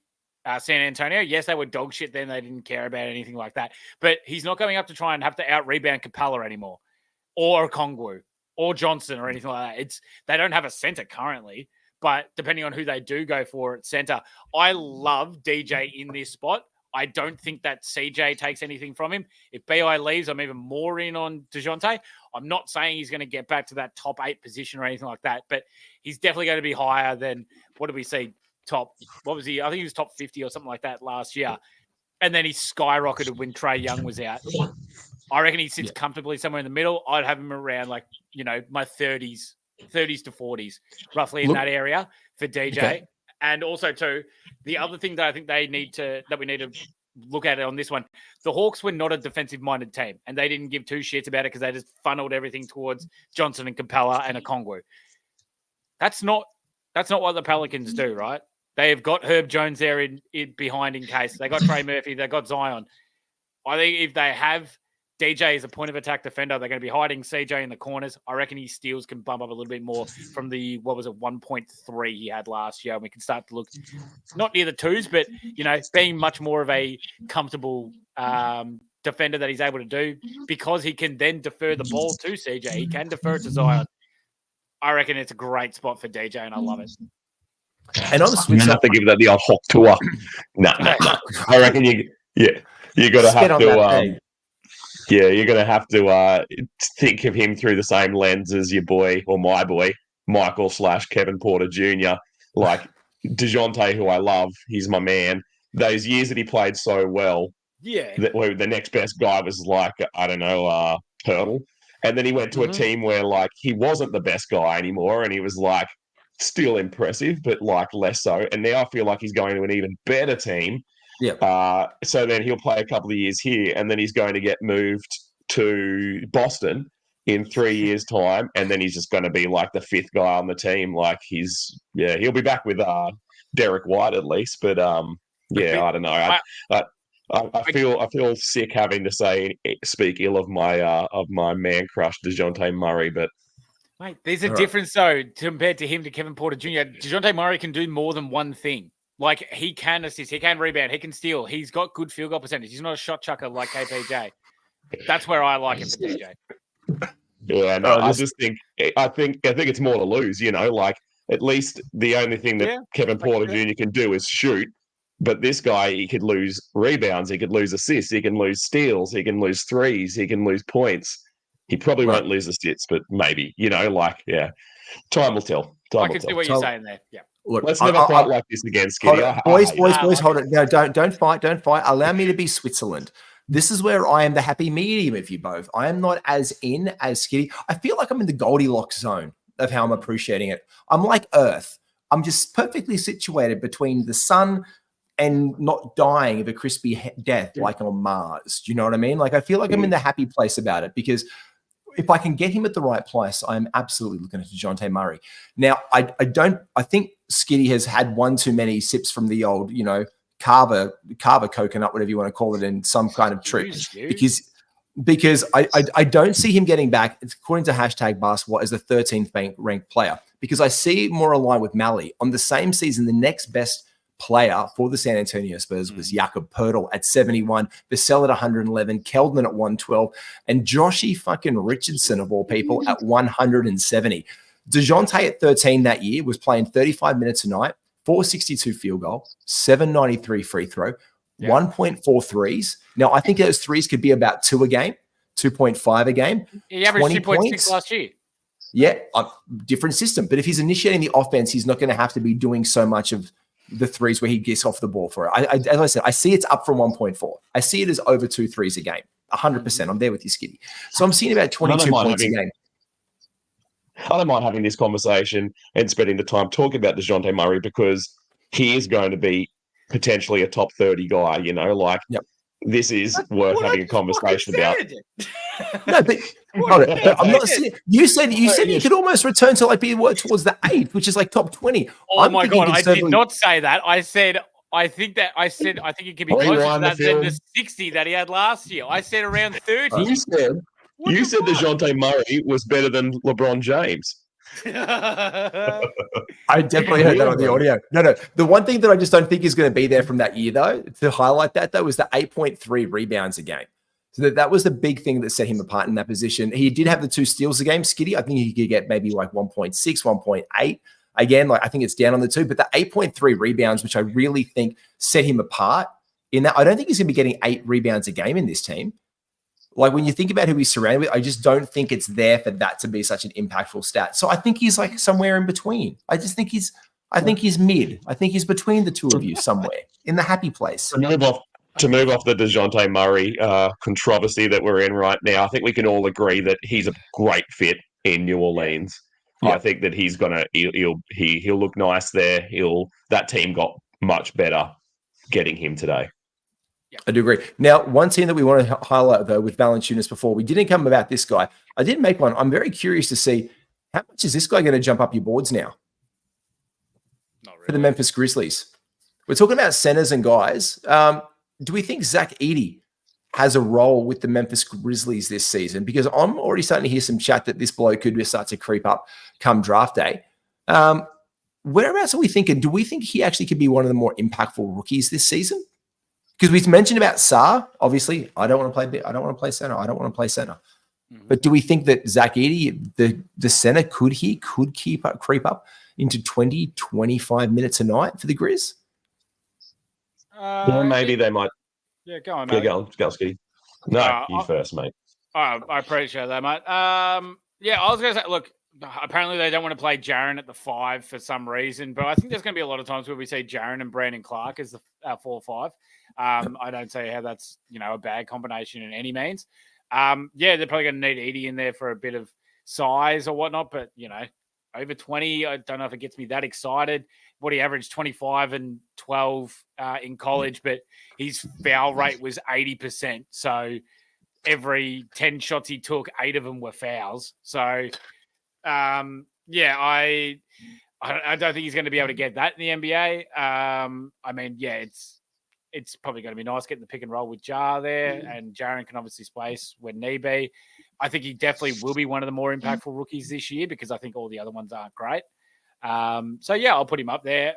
C: San Antonio. Yes, they were dog shit then. They didn't care about anything like that. But he's not going up to try and have to out-rebound Capella anymore or Okongwu or Johnson or anything like that. They don't have a center currently, but depending on who they do go for at center, I love DJ in this spot. I don't think that CJ takes anything from him. If BI leaves, I'm even more in on DeJounte. I'm not saying he's going to get back to that top 8 position or anything like that, but he's definitely going to be higher than, what did we see? I think he was top 50 or something like that last year. And then he skyrocketed when Trae Young was out. I reckon he sits comfortably somewhere in the middle. I'd have him around my 30s to 40s, roughly in that area for DJ. Okay. And also too, the other thing that I think we need to look at it on this one, the Hawks were not a defensive minded team and they didn't give two shits about it because they just funneled everything towards Johnson and Capella and Okongwu. That's not what the Pelicans do, right? They have got Herb Jones there in behind in case. They got Trey Murphy. They got Zion. I think if they have DJ as a point of attack defender, they're going to be hiding CJ in the corners. I reckon his steals can bump up a little bit more from the 1.3 he had last year. And we can start to look not near the 2s, but, being much more of a comfortable defender that he's able to do because he can then defer the ball to CJ. He can defer it to Zion. I reckon it's a great spot for DJ, and I love it.
B: And honestly,
D: you have to give that the old Hawk tour. No. I reckon you got to have to. You're going to have to think of him through the same lens as your boy or my boy Michael / Kevin Porter Jr. Like DeJounte, who I love, he's my man. Those years that he played so well, the next best guy was like Hurdle. And then he went to a team where like he wasn't the best guy anymore, and he was like still impressive, but like less so. And now I feel like he's going to an even better team. Yeah. So then he'll play a couple of years here, and then he's going to get moved to Boston in 3 years' time, and then he's just going to be like the 5th guy on the team. Like he'll be back with Derek White at least, but I don't know. I feel sick having to speak ill of my man crush DeJounte Murray, but
C: mate, there's a difference though compared to him to Kevin Porter Jr. DeJounte Murray can do more than one thing. Like he can assist, he can rebound, he can steal. He's got good field goal percentage. He's not a shot chucker like KPJ. That's where I like him for DJ.
D: Yeah, no, I think it's more to lose. Like at least the only thing that Kevin Porter Jr. can do is shoot. But this guy, he could lose rebounds, he could lose assists, he can lose steals, he can lose threes, he can lose points. He probably won't lose assists, but maybe, time will tell.
C: I can see what you're saying there. Yeah.
D: Look, let's never fight like this again, Skiddy.
B: Boys, hold it. No, don't fight. Allow me to be Switzerland. This is where I am the happy medium of you both. I am not as in as Skiddy. I feel like I'm in the Goldilocks zone of how I'm appreciating it. I'm like Earth. I'm just perfectly situated between the sun and not dying of a crispy death like on Mars. Do you know what I mean? Like, I feel like I'm in the happy place about it, because if I can get him at the right price, I'm absolutely looking at DeJounte Murray. Now, I think Skiddy has had one too many sips from the old, carver coconut, whatever you want to call it, in some kind of trick, because I don't see him getting back, according to hashtag basketball, as the 13th ranked player, because I see more aligned with Malley. On the same season, the next best player for the San Antonio Spurs was Jakob Poeltl at 71, Vassell at 111, Keldon at 112, and Joshy fucking Richardson, of all people, at 170. DeJounte at 13 that year was playing 35 minutes a night, 462 field goal, 793 free throw, 1.4 threes. Now, I think those threes could be about 2 a game, 2.5 a game.
C: He averaged 2.6 last year.
B: Yeah, different system. But if he's initiating the offense, he's not going to have to be doing so much of the threes where he gets off the ball for it. As I said, I see it's up from 1.4. I see it as over 2 threes a game, 100%. I'm there with you, Skiddy. So I'm seeing about 22 points a game.
D: I don't mind having this conversation and spending the time talking about DeJounte Murray, because he is going to be potentially a top 30 guy, This is worth having a conversation about.
B: No, but I'm not saying, you said you could almost return to be towards the 8th, which is like top 20.
C: Oh my God, I did not say that. I said I think it could be closer to that than the 60 that he had last year. I said around 30.
D: You said DeJounte Murray was better than LeBron James.
B: I definitely heard that on the audio. No. The one thing that I just don't think is going to be there from that year, though, to highlight that, though, was the 8.3 rebounds a game. So that was the big thing that set him apart in that position. He did have the 2 steals a game, Skiddy. I think he could get maybe like 1.6, 1.8. Again, I think it's down on the 2, but the 8.3 rebounds, which I really think set him apart in that. I don't think he's going to be getting 8 rebounds a game in this team. Like, when you think about who he's surrounded with, I just don't think it's there for that to be such an impactful stat. So I think he's like somewhere in between. I think he's mid. I think he's between the two of you somewhere in the happy place.
D: To move off the DeJounte Murray controversy that we're in right now, I think we can all agree that he's a great fit in New Orleans. Yeah. I think that he'll look nice there. That team got much better getting him today.
B: Yeah. I do agree. Now, one team that we want to highlight, though, with Valanciunas before, we didn't come about this guy. I did make one. I'm very curious to see, how much is this guy going to jump up your boards now?
C: Not really.
B: For the Memphis Grizzlies. We're talking about centers and guys. Do we think Zach Edey has a role with the Memphis Grizzlies this season? Because I'm already starting to hear some chat that this bloke could start to creep up come draft day. Whereabouts are we thinking? Do we think he actually could be one of the more impactful rookies this season? Because we've mentioned about Sarr, obviously, I don't want to play center. Mm-hmm. But do we think that Zach Edey, the center, could creep up into 20, 25 minutes a night for the Grizz?
D: Maybe they might.
C: Yeah, go on, mate.
D: Go, Skiddy. No, you first, mate.
C: I appreciate that, mate. I was going to say, look, apparently they don't want to play Jaren at the 5 for some reason, but I think there's going to be a lot of times where we see Jaren and Brandon Clark as the 4-5. I don't see how that's, a bad combination in any means. They're probably going to need Edey in there for a bit of size or whatnot, but, over 20, I don't know if it gets me that excited. What he averaged 25 and 12 in college, but his foul rate was 80%. So every 10 shots he took, 8 of them were fouls. So, I don't think he's going to be able to get that in the NBA. It's probably going to be nice getting the pick and roll with Jar there, and Jaren can obviously space when need be. I think he definitely will be one of the more impactful rookies this year, because I think all the other ones aren't great. I'll put him up there.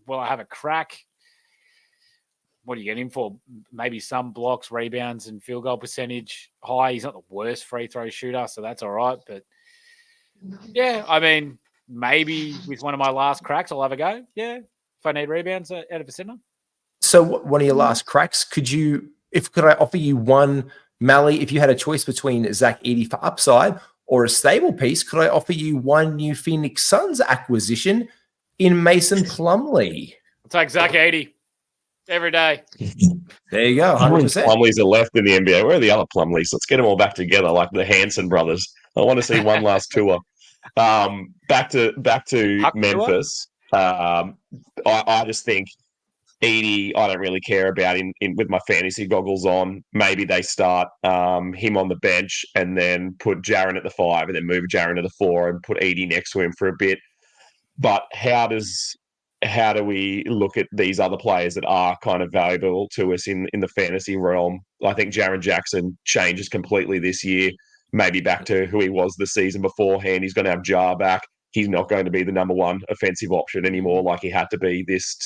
C: Will I have a crack? What do you get him for? Maybe some blocks, rebounds, and field goal percentage high. He's not the worst free throw shooter, so that's all right. But maybe with one of my last cracks, I'll have a go. Yeah, if I need rebounds out of a center.
B: So one of your last cracks, could I offer you one, Malley, if you had a choice between Zach Edey for upside or a stable piece, could I offer you one new Phoenix Suns acquisition in Mason Plumlee?
C: I'll take Zach Edey every day.
B: There you go, 100%.
D: Plumlees are left in the NBA. Where are the other Plumlees? Let's get them all back together, like the Hanson brothers. I want to see one last tour. Back to Memphis. I just think Edie, I don't really care about in with my fantasy goggles on. Maybe they start him on the bench and then put Jaron at the 5 and then move Jaron to the 4 and put Edie next to him for a bit. But how do we look at these other players that are kind of valuable to us in the fantasy realm? I think Jaron Jackson changes completely this year, maybe back to who he was the season beforehand. He's going to have Jar back. He's not going to be the number one offensive option anymore like he had to be this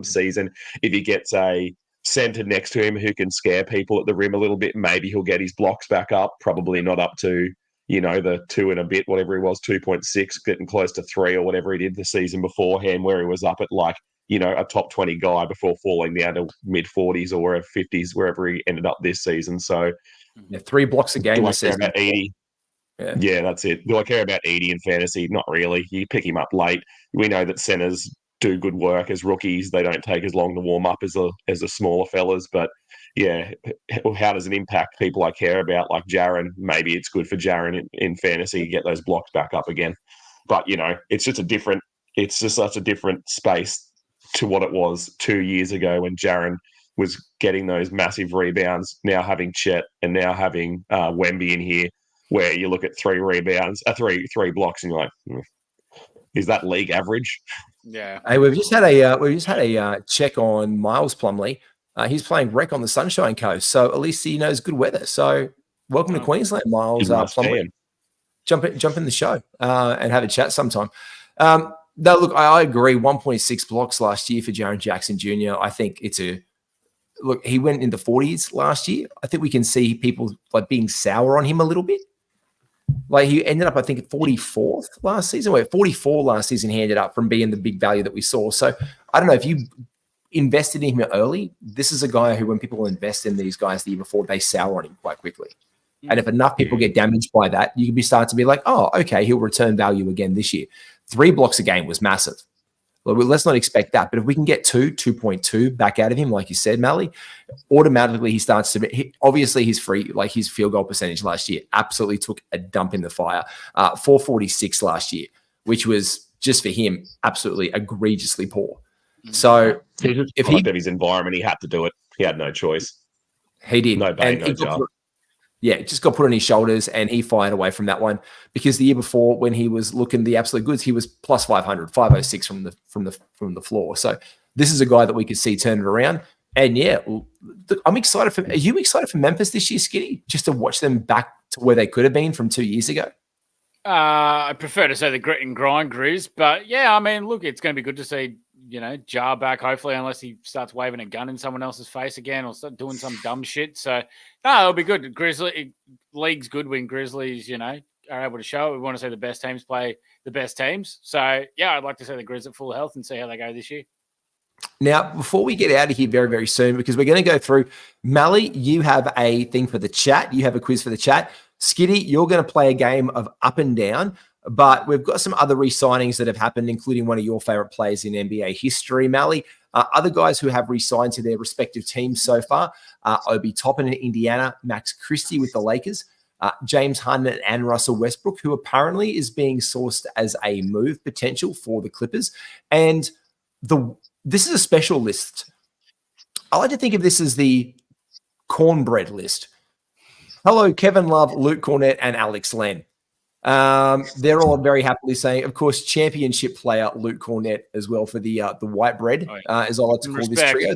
D: season. If he gets a centre next to him who can scare people at the rim a little bit, maybe he'll get his blocks back up, probably not up to, the 2 and a bit, whatever he was, 2.6, getting close to 3 or whatever he did the season beforehand, where he was up at a top 20 guy before falling down to mid 40s or wherever 50s, wherever he ended up this season. So
B: 3 blocks a game this season.
D: About Edie? Yeah, that's it. Do I care about Edie in fantasy? Not really. You pick him up late. We know that centers do good work as rookies. They don't take as long to warm up as the smaller fellas. But yeah, how does it impact people I care about like Jaron? Maybe it's good for Jaron in fantasy to get those blocks back up again. But it's just such a different space to what it was 2 years ago when Jaron was getting those massive rebounds. Now having Chet and now having Wemby in here, where you look at 3 rebounds, three blocks, and you're like, is that league average?
C: Yeah.
B: Hey, we've just had a check on Miles Plumley. He's playing rec on the Sunshine Coast, so at least he knows good weather. So welcome to Queensland, Miles Plumley. Jump in the show and have a chat sometime. No, look, I agree. 1.6 blocks last year for Jaron Jackson Jr. I think look. He went in the 40s last year. I think we can see people being sour on him a little bit. He ended up, I think, 44th last season. 44 last season he ended up from being the big value that we saw. So I don't know if you invested in him early. This is a guy who, when people invest in these guys the year before, they sour on him quite quickly. And if enough people get damaged by that, you can start to be like, oh, okay, he'll return value again this year. 3 blocks a game was massive. Well, let's not expect that. But if we can get 2.2 back out of him, like you said, Malley, automatically he starts to obviously his his field goal percentage last year absolutely took a dump in the fire. 446 last year, which was just for him absolutely egregiously poor. So
D: if he of his environment, he had to do it. He had no choice.
B: He did.
D: No bane, no jar.
B: It just got put on his shoulders and he fired away from that one, because the year before, when he was looking the absolute goods, he was plus 500, 506 from the floor. So this is a guy that we could see turn it around. And I'm excited are you excited for Memphis this year, Skiddy? Just to watch them back to where they could have been from 2 years ago?
C: I prefer to say the grit and grind Grizz, but yeah, I mean, look, it's going to be good to see, Jar back, hopefully, unless he starts waving a gun in someone else's face again or start doing some dumb shit. So, no, it'll be good. League's good when Grizzlies, are able to show it. We want to see the best teams play the best teams. So, yeah, I'd like to see the Grizz at full health and see how they go this year.
B: Now, before we get out of here very, very soon, because we're going to go through, Malley, you have a thing for the chat. You have a quiz for the chat. Skiddy, you're going to play a game of up and down. But we've got some other re-signings that have happened, including one of your favorite players in NBA history, Malley. Other guys who have re-signed to their respective teams so far, Obi Toppin in Indiana, Max Christie with the Lakers, James Harden and Russell Westbrook, who apparently is being sourced as a move potential for the Clippers. And this is a special list. I like to think of this as the cornbread list. Hello, Kevin Love, Luke Cornett, and Alex Len. They're all very happily saying, of course, championship player Luke Cornett as well for the white bread, as I like to call this trio.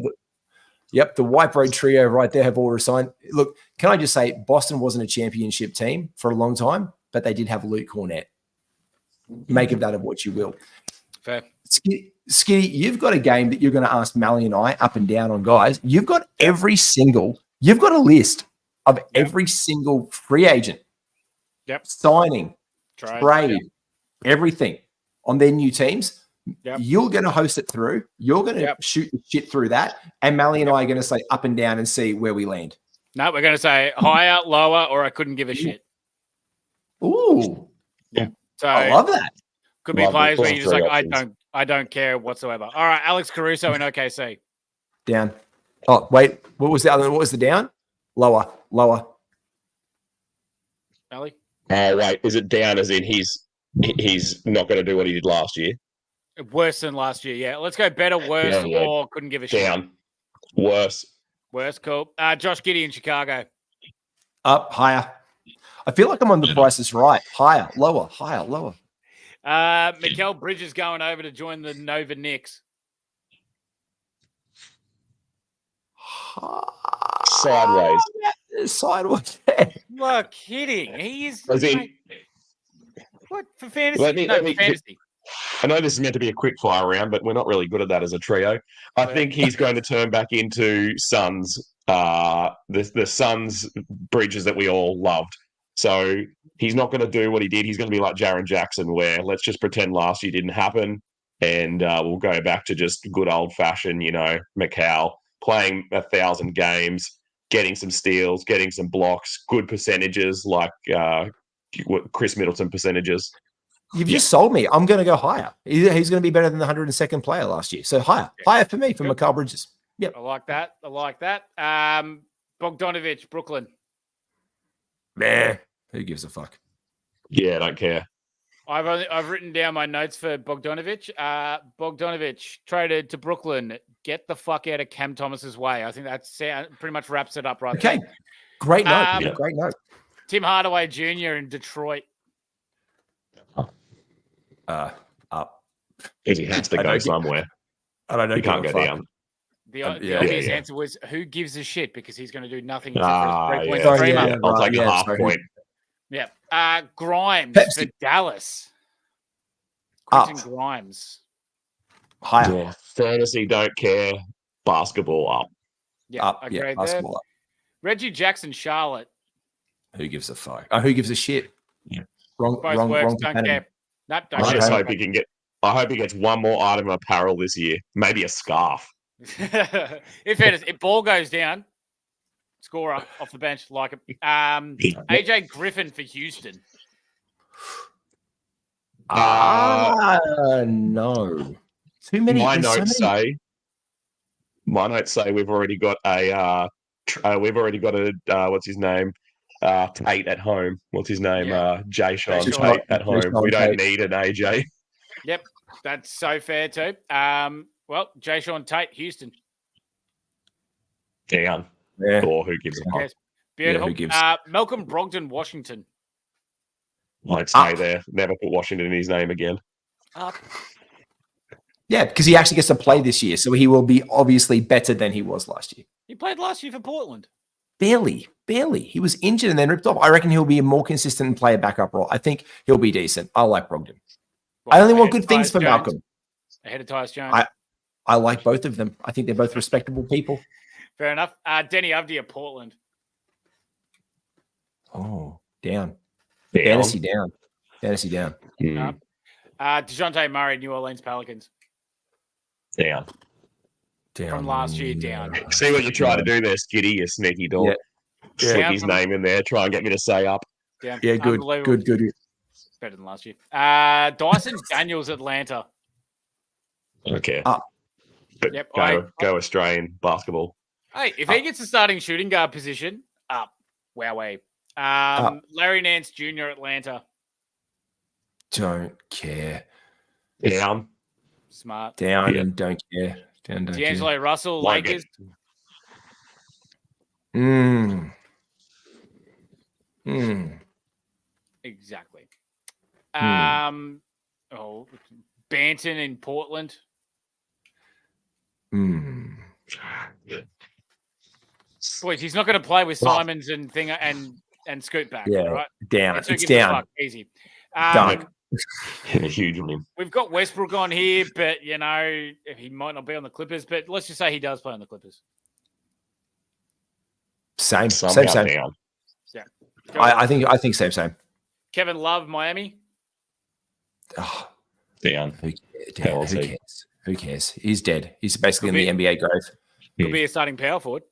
B: The white bread trio right there have all resigned. Look, can I just say, Boston wasn't a championship team for a long time, but they did have Luke Cornett. Make of that of what you will.
C: Fair.
B: Skiddy, you've got a game that you're going to ask Malley and I up and down on, guys. You've got you've got a list of every single free agent. Signing, trade, everything on their new teams. You're going to host it through. You're going to shoot the shit through that. And Malley and I are going to say up and down and see where we land.
C: No, we're going to say higher, lower, or I couldn't give a shit.
B: Ooh.
C: Yeah. So
B: I love that.
C: Could be players where you're just like, I don't care whatsoever. All right, Alex Caruso in OKC.
B: Down. Oh, wait. What was the other? What was the down? Lower.
C: Malley?
D: Oh, wait. Is it down as in he's not going to do what he did last year?
C: Worse than last year, yeah. Let's go better, worse, or couldn't give a shit.
D: Down. Worse.
C: Worse, cool. Josh Skiddy in Chicago.
B: Up, higher. I feel like I'm on the Price is Right. Higher, lower, higher, lower.
C: Mikal Bridges going over to join the Nova Knicks.
D: Sideways.
B: Sideways.
C: You're kidding. He is.
D: As in,
C: What for fantasy?
D: Let me-
C: fantasy.
D: I know this is meant to be a quick fire round, but we're not really good at that as a trio. I think he's going to turn back into Suns, the Suns Bridges that we all loved. So he's not going to do what he did. He's going to be like Jaren Jackson, where let's just pretend last year didn't happen, and we'll go back to just good old fashioned, Mikal playing 1,000 games, getting some steals, getting some blocks, good percentages like Chris Middleton percentages.
B: You've just sold me. I'm going to go higher. He's going to be better than the 102nd player last year. So higher. Higher for me, for Mikal Bridges. Yep.
C: I like that. Bogdanovich, Brooklyn.
B: Man, who gives a fuck?
D: Yeah, I don't care.
C: I've written down my notes for Bogdanovich. Bogdanovich traded to Brooklyn. Get the fuck out of Cam Thomas's way. I think that pretty much wraps it up right there.
B: Okay. Great note. Great note.
C: Tim Hardaway Jr. in Detroit.
B: Up.
D: He has to go somewhere.
B: I don't know.
D: He can't go down.
C: The obvious answer was, who gives a shit? Because he's going to do nothing except for his 3
D: yeah.
C: point streamer.
B: Yeah.
D: I'll take a half
B: sorry.
D: point.
C: Yeah. Grimes
B: Pepsi.
C: for Dallas.
B: Up.
C: Quentin Grimes.
B: Higher.
D: Yeah. Fantasy, don't care. Basketball up.
C: Yeah,
B: Up.
C: agreed
B: Yeah.
C: there.
B: Basketball up.
C: Reggie Jackson, Charlotte.
B: Who gives a fuck? Who gives a shit?
D: Yeah.
C: Both works, don't
B: competitor.
C: care. Nope, don't
D: I
C: care.
D: just hope he can get. I hope he gets one more item of apparel this year. Maybe a scarf.
C: If ball goes down, scorer off the bench, like it. AJ Griffin for Houston.
B: No. Too many.
D: My
B: there's
D: notes
B: so many-
D: say we've already got a what's his name? Tate at home. What's his name?
C: Yeah.
D: Jay Sean
C: Jay
D: Tate at home.
B: Sean
D: We don't
B: Tate.
D: need an AJ.
C: Yep, that's so fair too. Well, Jay Sean Tate, Houston.
D: Down.
B: Yeah.
D: Or who gives a fuck?
C: Yes. Beautiful.
B: who gives-
C: Malcolm Brogdon, Washington.
D: I'd stay there. Never put Washington in his name again.
C: Up.
B: Yeah, because he actually gets to play this year, so he will be obviously better than he was last year.
C: He played last year for Portland.
B: Barely. He was injured and then ripped off. I reckon he'll be a more consistent and play a backup role. I think he'll be decent. I like Brogdon. I only want good things for Malcolm.
C: Ahead of Tyus Jones.
B: I like both of them. I think they're both respectable people.
C: Fair enough. Denny Avdia, Portland.
B: Oh, down.
D: Down.
B: Fantasy down. Fantasy down.
D: Mm,
C: DeJounte Murray, New Orleans Pelicans.
D: down.
B: Down.
C: From last year, down.
D: See what you try to do there, Skiddy, you sneaky dog.
B: Yeah.
D: Slip
C: Down
D: his
C: from-
D: name in there. Try and get me to say up.
C: Down.
B: Yeah, good.
C: Unbelievable.
B: Good.
C: Better than last year. Dyson Daniels, Atlanta.
D: Okay.
B: Up.
D: But
C: Yep,
D: go Australian basketball.
C: Hey, if he gets the starting shooting guard position, up. Wowee. Larry Nance Jr., Atlanta.
B: Don't care.
D: Down.
C: Smart.
B: Down
D: Yeah.
B: and don't care. Down, don't care.
C: D'Angelo Russell,
D: Like
C: Lakers. Exactly. Banton in Portland. Boys, he's not going to play with
D: Well-
C: Simons and Thinger and Scoot back,
B: Yeah.
C: right?
B: Down.
C: That's who
B: It's
C: gives a
B: down.
C: fuck. Easy.
B: Done.
D: A huge one.
C: We've got Westbrook on here, but he might not be on the Clippers. But let's just say he does play on the Clippers.
B: Same.
D: Somehow
B: Same.
D: down.
C: Go
B: I
C: on.
B: think same.
C: Kevin Love, Miami.
B: Oh,
D: Down.
B: who
D: Hell, I'll see.
B: cares? Who cares? He's dead. He's basically
C: Could
B: in the NBA grave.
C: Could be a starting power forward.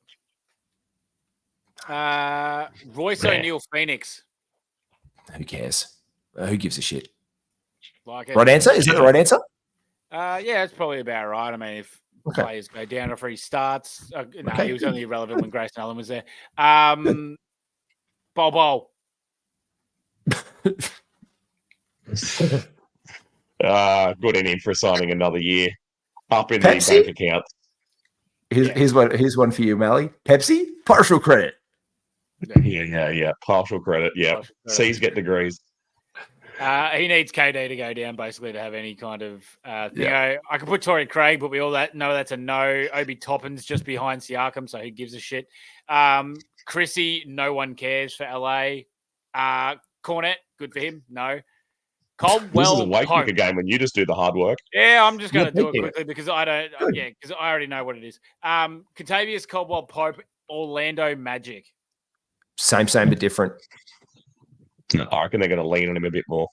C: Royce
D: Yeah.
C: O'Neal, Phoenix.
B: Who cares? Who gives a shit?
C: Like it.
B: Right answer? Is that the right answer?
C: Yeah, it's probably about right. I mean, if
B: Okay.
C: players go down after he starts, no,
B: Okay.
C: he was only irrelevant when Grayson Allen was there. Bol.
D: Good in him for signing another year. Up in
B: Pepsi?
D: the bank accounts.
B: Here's one for you, Malley. Pepsi, partial credit.
D: Yeah. Partial credit. Yeah.
C: Partial credit.
D: C's get degrees.
C: He needs KD to go down basically to have any kind of thing.
B: Yeah.
C: I could put Torrey Craig, but we all know that's a no. Obi Toppin's just behind Siakam, so who gives a shit? Chrissy, no one cares for LA. Cornette, good for him. No. Caldwell.
D: This is a weight kicker game when you just do the hard work.
C: Yeah, I'm just going to do it
B: thinking
C: quickly because I don't. Yeah, because I already know what it is. Contavious Caldwell Pope, Orlando Magic.
B: Same, but different.
D: I reckon they're going to lean on him a bit more.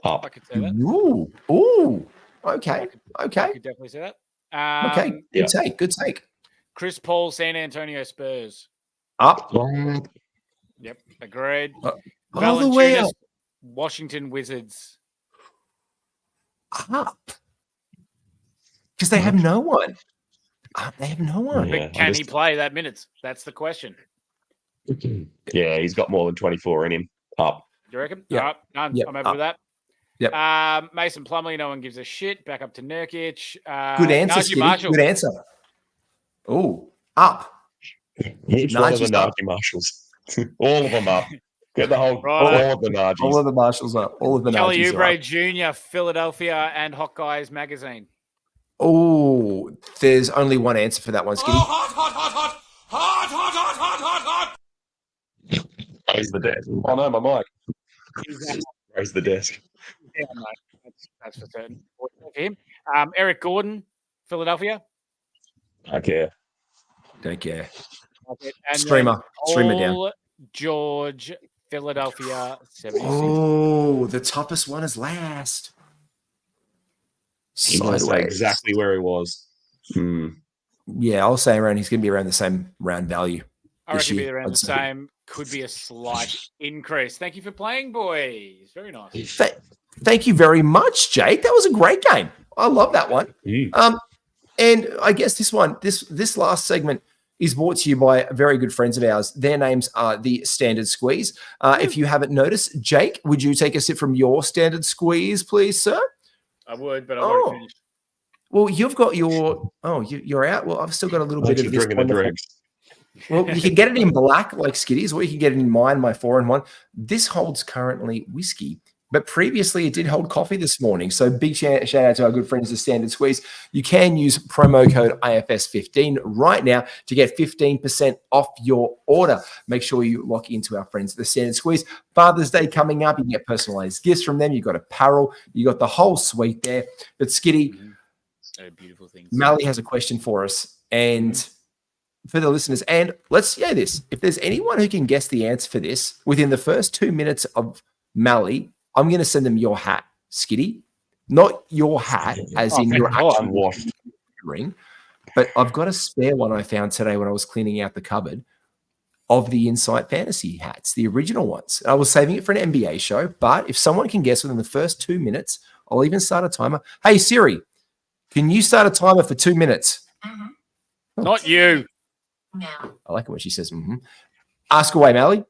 C: I could say that.
B: Ooh. Okay.
C: I could definitely say that.
B: Okay. Good take.
C: Chris Paul, San Antonio Spurs.
B: Up.
C: Yep, agreed.
B: All the way up.
C: Washington Wizards.
B: Up. Because they have no one. They have no one.
D: Yeah,
C: But can he play that minutes? That's the question.
D: Yeah, he's got more than 24 in him. Up.
C: Do you reckon?
B: Yeah.
C: All right, none.
B: Yep.
C: I'm over with that.
B: Yep.
C: Mason Plumlee, no one gives a shit. Back up to Nurkic.
B: Good answer,
C: Najee
B: Skiddy.
C: Marshall.
B: Good answer. Oh, up.
D: Which one of the
B: Najee's up.
D: Najee Marshalls? All of them up. Get the whole,
C: Right.
D: all of the Najees.
B: All of the Marshalls up. All of the
C: Kelly
B: Najees are
C: Oubre
B: up.
C: Jr., Philadelphia, and Hot Guys Magazine.
B: Oh, there's only one answer for that one, Skiddy.
D: Raise the desk. Oh no, my mic. Raise the desk.
C: Yeah, no, that's for certain. For him. Eric Gordon, Philadelphia.
D: I care.
B: Don't care.
C: And
B: Streamer down.
C: Paul George, Philadelphia 76.
B: Oh, the toughest one is last.
D: He must say
B: Sideways.
D: exactly where he was.
B: Yeah, I'll say he's going to be around the same round value.
C: I
B: this
C: reckon be
B: year,
C: around
B: I'd
C: the
B: say.
C: same. Could be a slight increase. Thank you for playing, boys. Very nice.
B: Thank you very much, Jake. That was a great game. I love that one. And I guess this last segment is brought to you by very good friends of ours. Their names are the Standard Squeeze. If you haven't noticed, Jake, would you take a sip from your Standard Squeeze, please, sir?
C: I would, but I've already finished.
B: Well, you've got your. Oh, you're out. Well, I've still got a little bit of this.
D: Drinking the drinks.
B: Well, you can get it in black like Skiddy's, or you can get it in mine, my 4-in-1. This holds currently whiskey, but previously it did hold coffee this morning. So big shout out to our good friends, the Standard Squeeze. You can use promo code IFS15 right now to get 15% off your order. Make sure you lock into our friends, the Standard Squeeze. Father's Day coming up. You can get personalized gifts from them. You've got apparel. You got the whole suite there. But Skiddy,
C: beautiful things.
B: Malley has a question for us. And for the listeners, and let's say this, if there's anyone who can guess the answer for this within the first 2 minutes of Malley, I'm going to send them your hat, Skiddy. Not your hat, as in your actual
D: unwashed
B: ring, but I've got a spare one I found today when I was cleaning out the cupboard of the Insight Fantasy hats, the original ones. I was saving it for an NBA show, but if someone can guess within the first 2 minutes, I'll even start a timer. Hey, Siri, can you start a timer for 2 minutes?
C: Not you.
E: No.
B: I like it when she says, Ask away, Malley.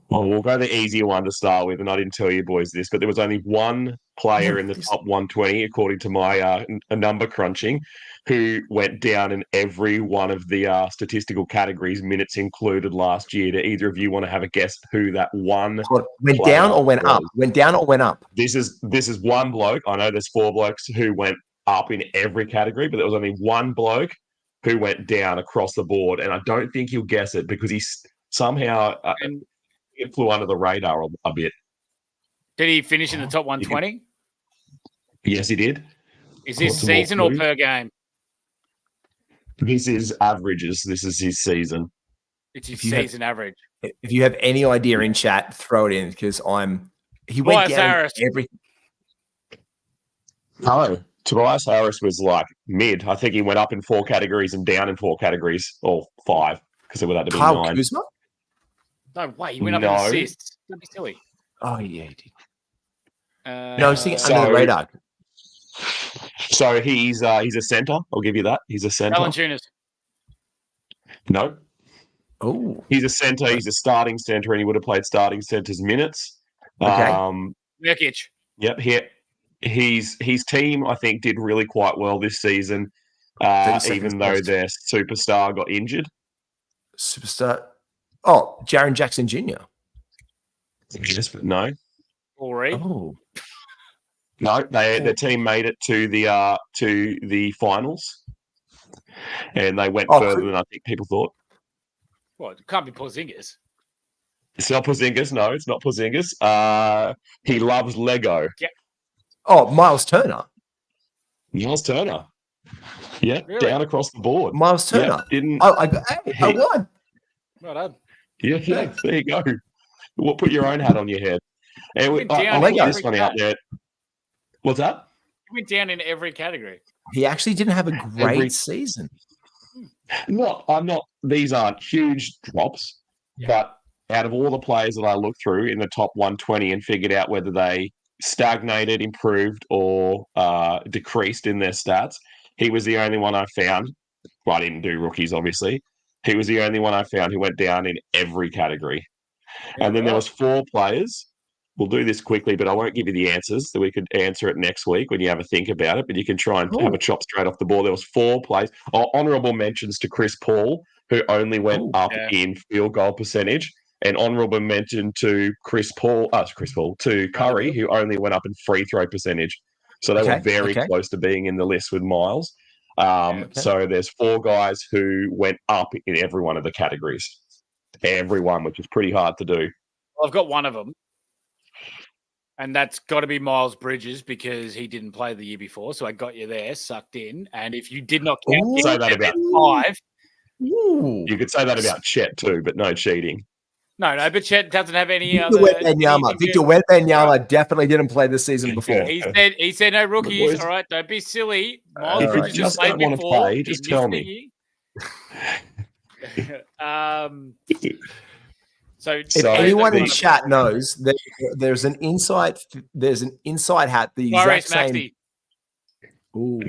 D: Well, we'll go the easier one to start with, and I didn't tell you boys this, but there was only one player in the top 120, according to my number crunching, who went down in every one of the statistical categories, minutes included last year. Do either of you want to have a guess who that one
B: went down or went up? Went down or went up?
D: This is one bloke. I know there's 4 blokes who went up in every category, but there was only one bloke who went down across the board, and I don't think you'll guess it because he's somehow it flew under the radar a bit.
C: Did he finish in the top 120?
D: Yes, he did.
C: Is this season or per game?
D: This is averages. This is his season.
C: It's his season average.
B: If you have any idea in chat, throw it in because he went down
C: Harris.
B: everything.
D: No. Tobias Harris was like mid. I think he went up in 4 categories and down in 4 categories, or 5, because it would have to be
B: Kyle
D: 9.
B: Kuzma?
C: No way. He went up in assists. Don't be silly.
B: Oh, yeah, he did.
C: No,
B: I was thinking under the radar.
D: So he's a centre. I'll give you that. He's a centre.
C: Valanciunas.
D: No.
B: Oh.
D: He's a centre. He's a starting centre, and he would have played starting centre's minutes.
B: Okay.
C: Nurkic.
D: Yep. Here. his team, I think, did really quite well this season,
B: 30 seconds
D: even though
B: left.
D: their superstar got injured.
B: Superstar. Oh, Jaren Jackson Jr.
D: Yes, but no.
C: Already.
B: Oh,
D: No, the team made it to the finals, and they went further than I think people thought.
C: Well, it can't be Porzingis.
D: It's not Porzingis. No, it's not Porzingis. He loves Lego.
C: Yeah.
B: Oh, Miles Turner.
D: Miles Turner. Yeah,
C: Really?
D: down across the board.
B: Miles Turner.
D: Yeah, didn't.
B: I won.
C: Well done.
D: Yeah, there you go. Well, put your own hat on your head. And
C: Went
D: I
C: down
D: like
C: in
D: this
C: every
D: one out there. What's that?
C: He went down in every category.
B: He actually didn't have a great season.
D: I'm not. These aren't huge drops, but out of all the players that I looked through in the top 120 and figured out whether they stagnated, improved, or decreased in their stats, he was the only one I found. Well, I didn't do rookies, obviously. He was the only one I found who went down in every category.
C: Yeah,
D: and then there was 4 players. We'll do this quickly, but I won't give you the answers. So we could answer it next week when you have a think about it. But you can try and have a chop straight off the ball. There was 4 players. Honourable mentions to Chris Paul, who only went up in field goal percentage, and honourable mention to to Curry, who only went up in free throw percentage. So they were very close to being in the list with Miles. So there's 4 guys who went up in every one of the categories. Everyone, which is pretty hard to do.
C: Well, I've got one of them. And that's got to be Miles Bridges because he didn't play the year before. So I got you there, sucked in. And if you did not count
D: say that about
C: 5.
D: You could say that about Chet too, but no cheating.
C: No, but Chet doesn't have any
B: Victor
C: other.
B: Wembanyama definitely didn't play this season before.
C: He said no rookies. All right, don't be silly. Miles
D: If you
C: Bridges
D: just
C: played
D: don't want to
C: before.
D: play, just tell me.
C: So
B: if anyone in chat knows that there's an inside hat the exact same.
D: Ooh.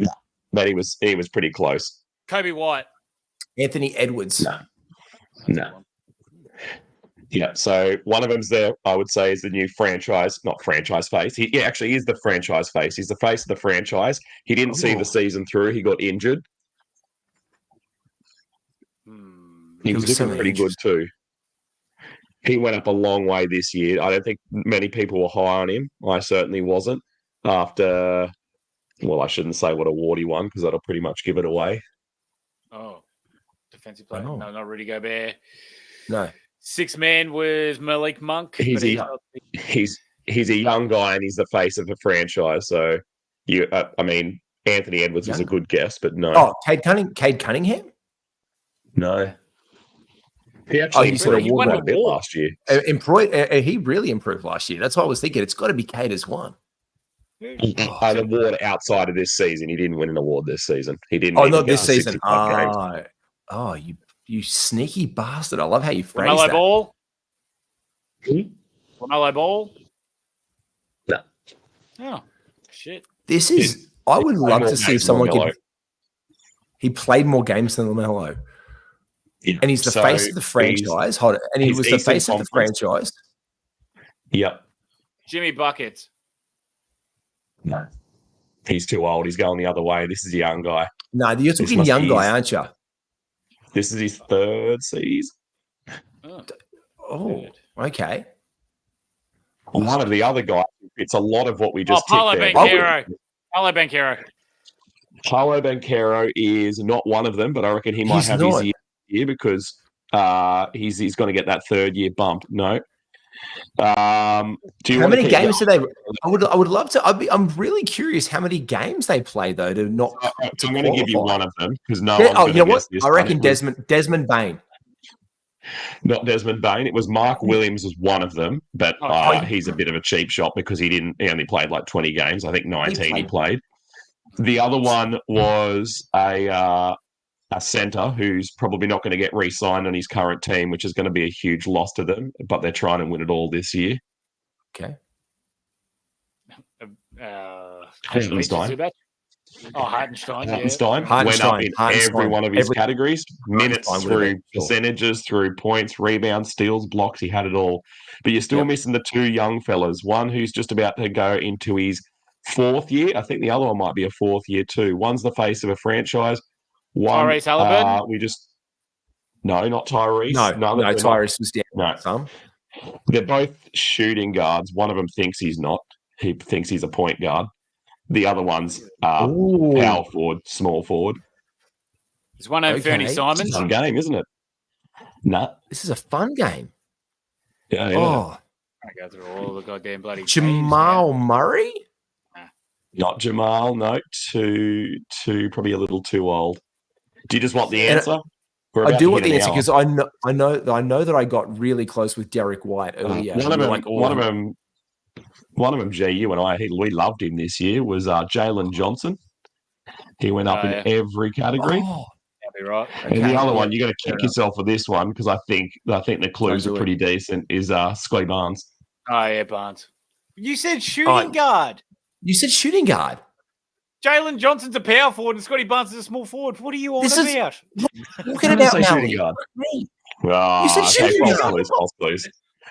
D: But he was pretty close.
C: Kobe White,
B: Anthony Edwards.
D: No. Yeah, so one of them's there, I would say, is the new not franchise face. He actually is the franchise face. He's the face of the franchise. He didn't see the season through. He got injured. He was looking pretty good too. He went up a long way this year. I don't think many people were high on him. I certainly wasn't. After, well, I shouldn't say what award he won because that'll pretty much give it away.
C: Oh, defensive player. No, not Rudy Gobert.
B: No.
C: 6th man was Malik Monk.
D: He's a young guy and he's the face of the franchise. So Anthony Edwards was a good guess, but no.
B: Oh, Cade Cunningham?
D: No. He actually improved a bit last year.
B: He really improved last year. That's what I was thinking. It's got to be Cade as one.
D: An award outside of this season. He didn't win an award this season. He didn't.
B: Oh, not this season. Oh, you sneaky bastard! I love how you phrase that.
C: Ball. LaMelo Ball.
D: No.
C: Oh shit!
B: This is. I would love to see if someone could. He played more games than LaMelo.
D: Yeah.
B: And he's the face of the franchise. And he was the face of the franchise.
D: Yep.
C: Jimmy Buckets.
D: No. He's too old. He's going the other way. This is a young guy.
B: No, you're talking young guy, aren't you?
D: This is his 3rd season.
B: Oh, okay.
D: One of the other guys, it's a lot of what we just
C: Paolo Banchero. Paolo
D: Banchero is not one of them, but I reckon he might have his year because he's going to get that 3rd year bump. No. How
B: many games do they? I would love to. I'm really curious how many games they play though to not.
D: I'm going to give you one of them because no.
B: You know what? I reckon Desmond Bain.
D: Not Desmond Bain. It was Mark Williams was one of them, but he's a bit of a cheap shot because he only played like 20 games. I think 19 he played. The other one was a centre who's probably not going to get re-signed on his current team, which is going to be a huge loss to them, but they're trying to win it all this year.
B: Okay.
D: Hartenstein.
C: Hartenstein
D: went up in every one of his categories. Minutes through percentages, through points, rebounds, steals, blocks. He had it all. But you're still missing the 2 young fellas. One who's just about to go into his fourth year. I think the other one might be a fourth year too. One's the face of a franchise. One,
C: Tyrese Halliburton?
D: No, not Tyrese.
B: No, Tyrese was down.
D: No.
B: Some.
D: They're both shooting guards. One of them thinks he's not. He thinks he's a point guard. The other one's power forward, small forward.
C: Is one named Fernie Simons?
D: It's a fun game, isn't it? No.
B: This is a fun game.
D: Yeah.
B: Oh.
C: I go through all the goddamn bloody
B: Jamal Murray?
D: Not Jamal, no. Too probably a little too old. Do you just want the answer?
B: I do want the answer because I know that I got really close with Derek White earlier.
D: One of them, G, you and I, we loved him this year, was Jalen Johnson. He went up in every category.
B: Oh,
C: that'd be right.
D: And the other one, you got to kick yourself for this one because I think the clues are pretty decent, is Scotty Barnes.
C: Oh, yeah, Barnes. You said shooting guard.
B: You said shooting guard.
C: Jalen Johnson's a power forward and Scotty Barnes is a small forward. What are you on about?
B: Look at it out,
D: shooting guard.
B: You said shooting guard.
D: False clues.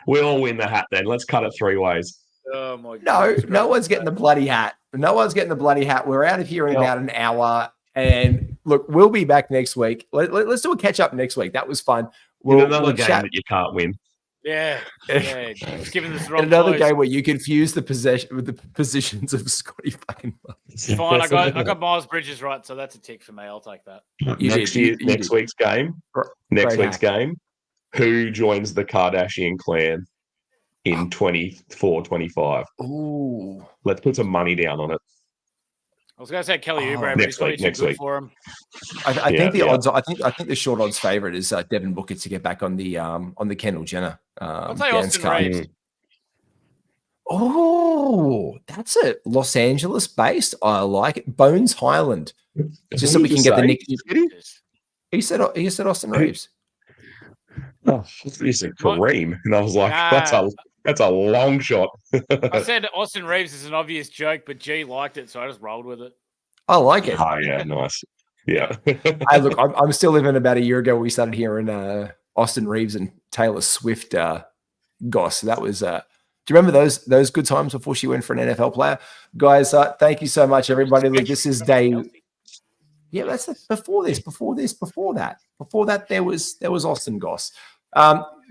D: We all win the hat then. Let's cut it three ways.
C: Oh my God.
B: No one's getting the bloody hat. No one's getting the bloody hat. We're out of here in about an hour. And look, we'll be back next week. Let's do a catch up next week. That was fun.
D: Another game that you can't win.
C: Yeah. It's giving us the wrong
B: another game where you confuse the possession with the positions of Scotty fucking.
C: It's fine. I got Miles Bridges right, so that's a tick for me. I'll take that.
D: Next week's game. Who joins the Kardashian clan in 24-25?
B: Ooh.
D: Let's put some money down on it.
C: I was going to say Kelly Oubre, but he's got too good for him.
B: I think the odds. I think the short odds favorite is Devin Booker to get back on the Kendall Jenner.
C: I'll say Austin Reeves.
B: Oh, that's it. Los Angeles based. I like it. Bones Highland. Just so we can get the nick. He said Austin Reeves.
D: Oh, he said Kareem, and I was like, that's a long shot.
C: I said Austin Reeves is an obvious joke, but G liked it, so I just rolled with it.
B: I like it.
D: Oh yeah, nice. Yeah.
B: Hey, look, I'm still living about a year ago. We started hearing Austin Reeves and Taylor Swift goss. That was. Do you remember those good times before she went for an NFL player, guys? Thank you so much, everybody. Look, this is day. Yeah, that's before that. There was Austin Goss.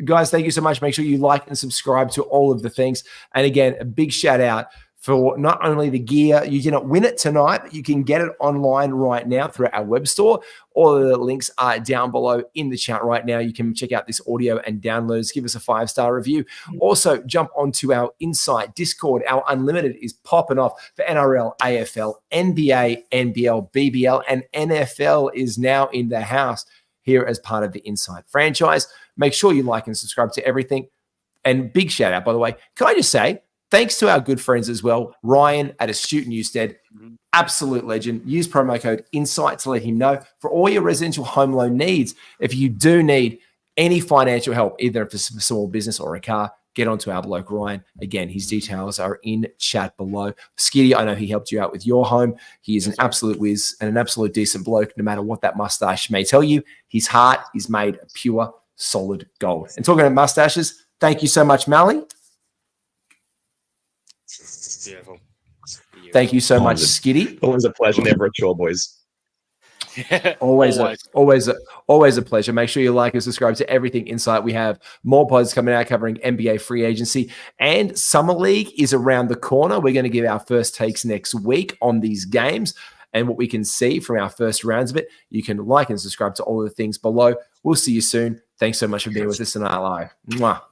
B: Guys, thank you so much. Make sure you like and subscribe to all of the things. And again, a big shout out for not only the gear. You didn't win it tonight, but you can get it online right now through our web store. All of the links are down below in the chat right now. You can check out this audio and downloads. Give us a 5-star review. Also, jump onto our Insight Discord. Our Unlimited is popping off for NRL, AFL, NBA, NBL, BBL, and NFL is now in the house here as part of the Insight franchise. Make sure you like and subscribe to everything. And big shout out, by the way. Can I just say, thanks to our good friends as well, Ryan at Astute Newstead, absolute legend. Use promo code INSIGHT to let him know for all your residential home loan needs. If you do need any financial help, either for small business or a car, get onto our bloke Ryan. Again, his details are in chat below. Skiddy, I know he helped you out with your home. He is an absolute whiz and an absolute decent bloke, no matter what that mustache may tell you. His heart is made of pure, solid gold. And talking about mustaches, thank you so much, Malley.
C: Beautiful.
B: Thank you so much, Skiddy.
D: Always a pleasure. Never a chore, boys.
B: Always a pleasure. Make sure you like and subscribe to everything Insight. We have more pods coming out covering NBA free agency, and Summer League is around the corner. We're going to give our first takes next week on these games and what we can see from our first rounds of it. You can like and subscribe to all of the things below. We'll see you soon. Thanks so much for being with us tonight. Mwah.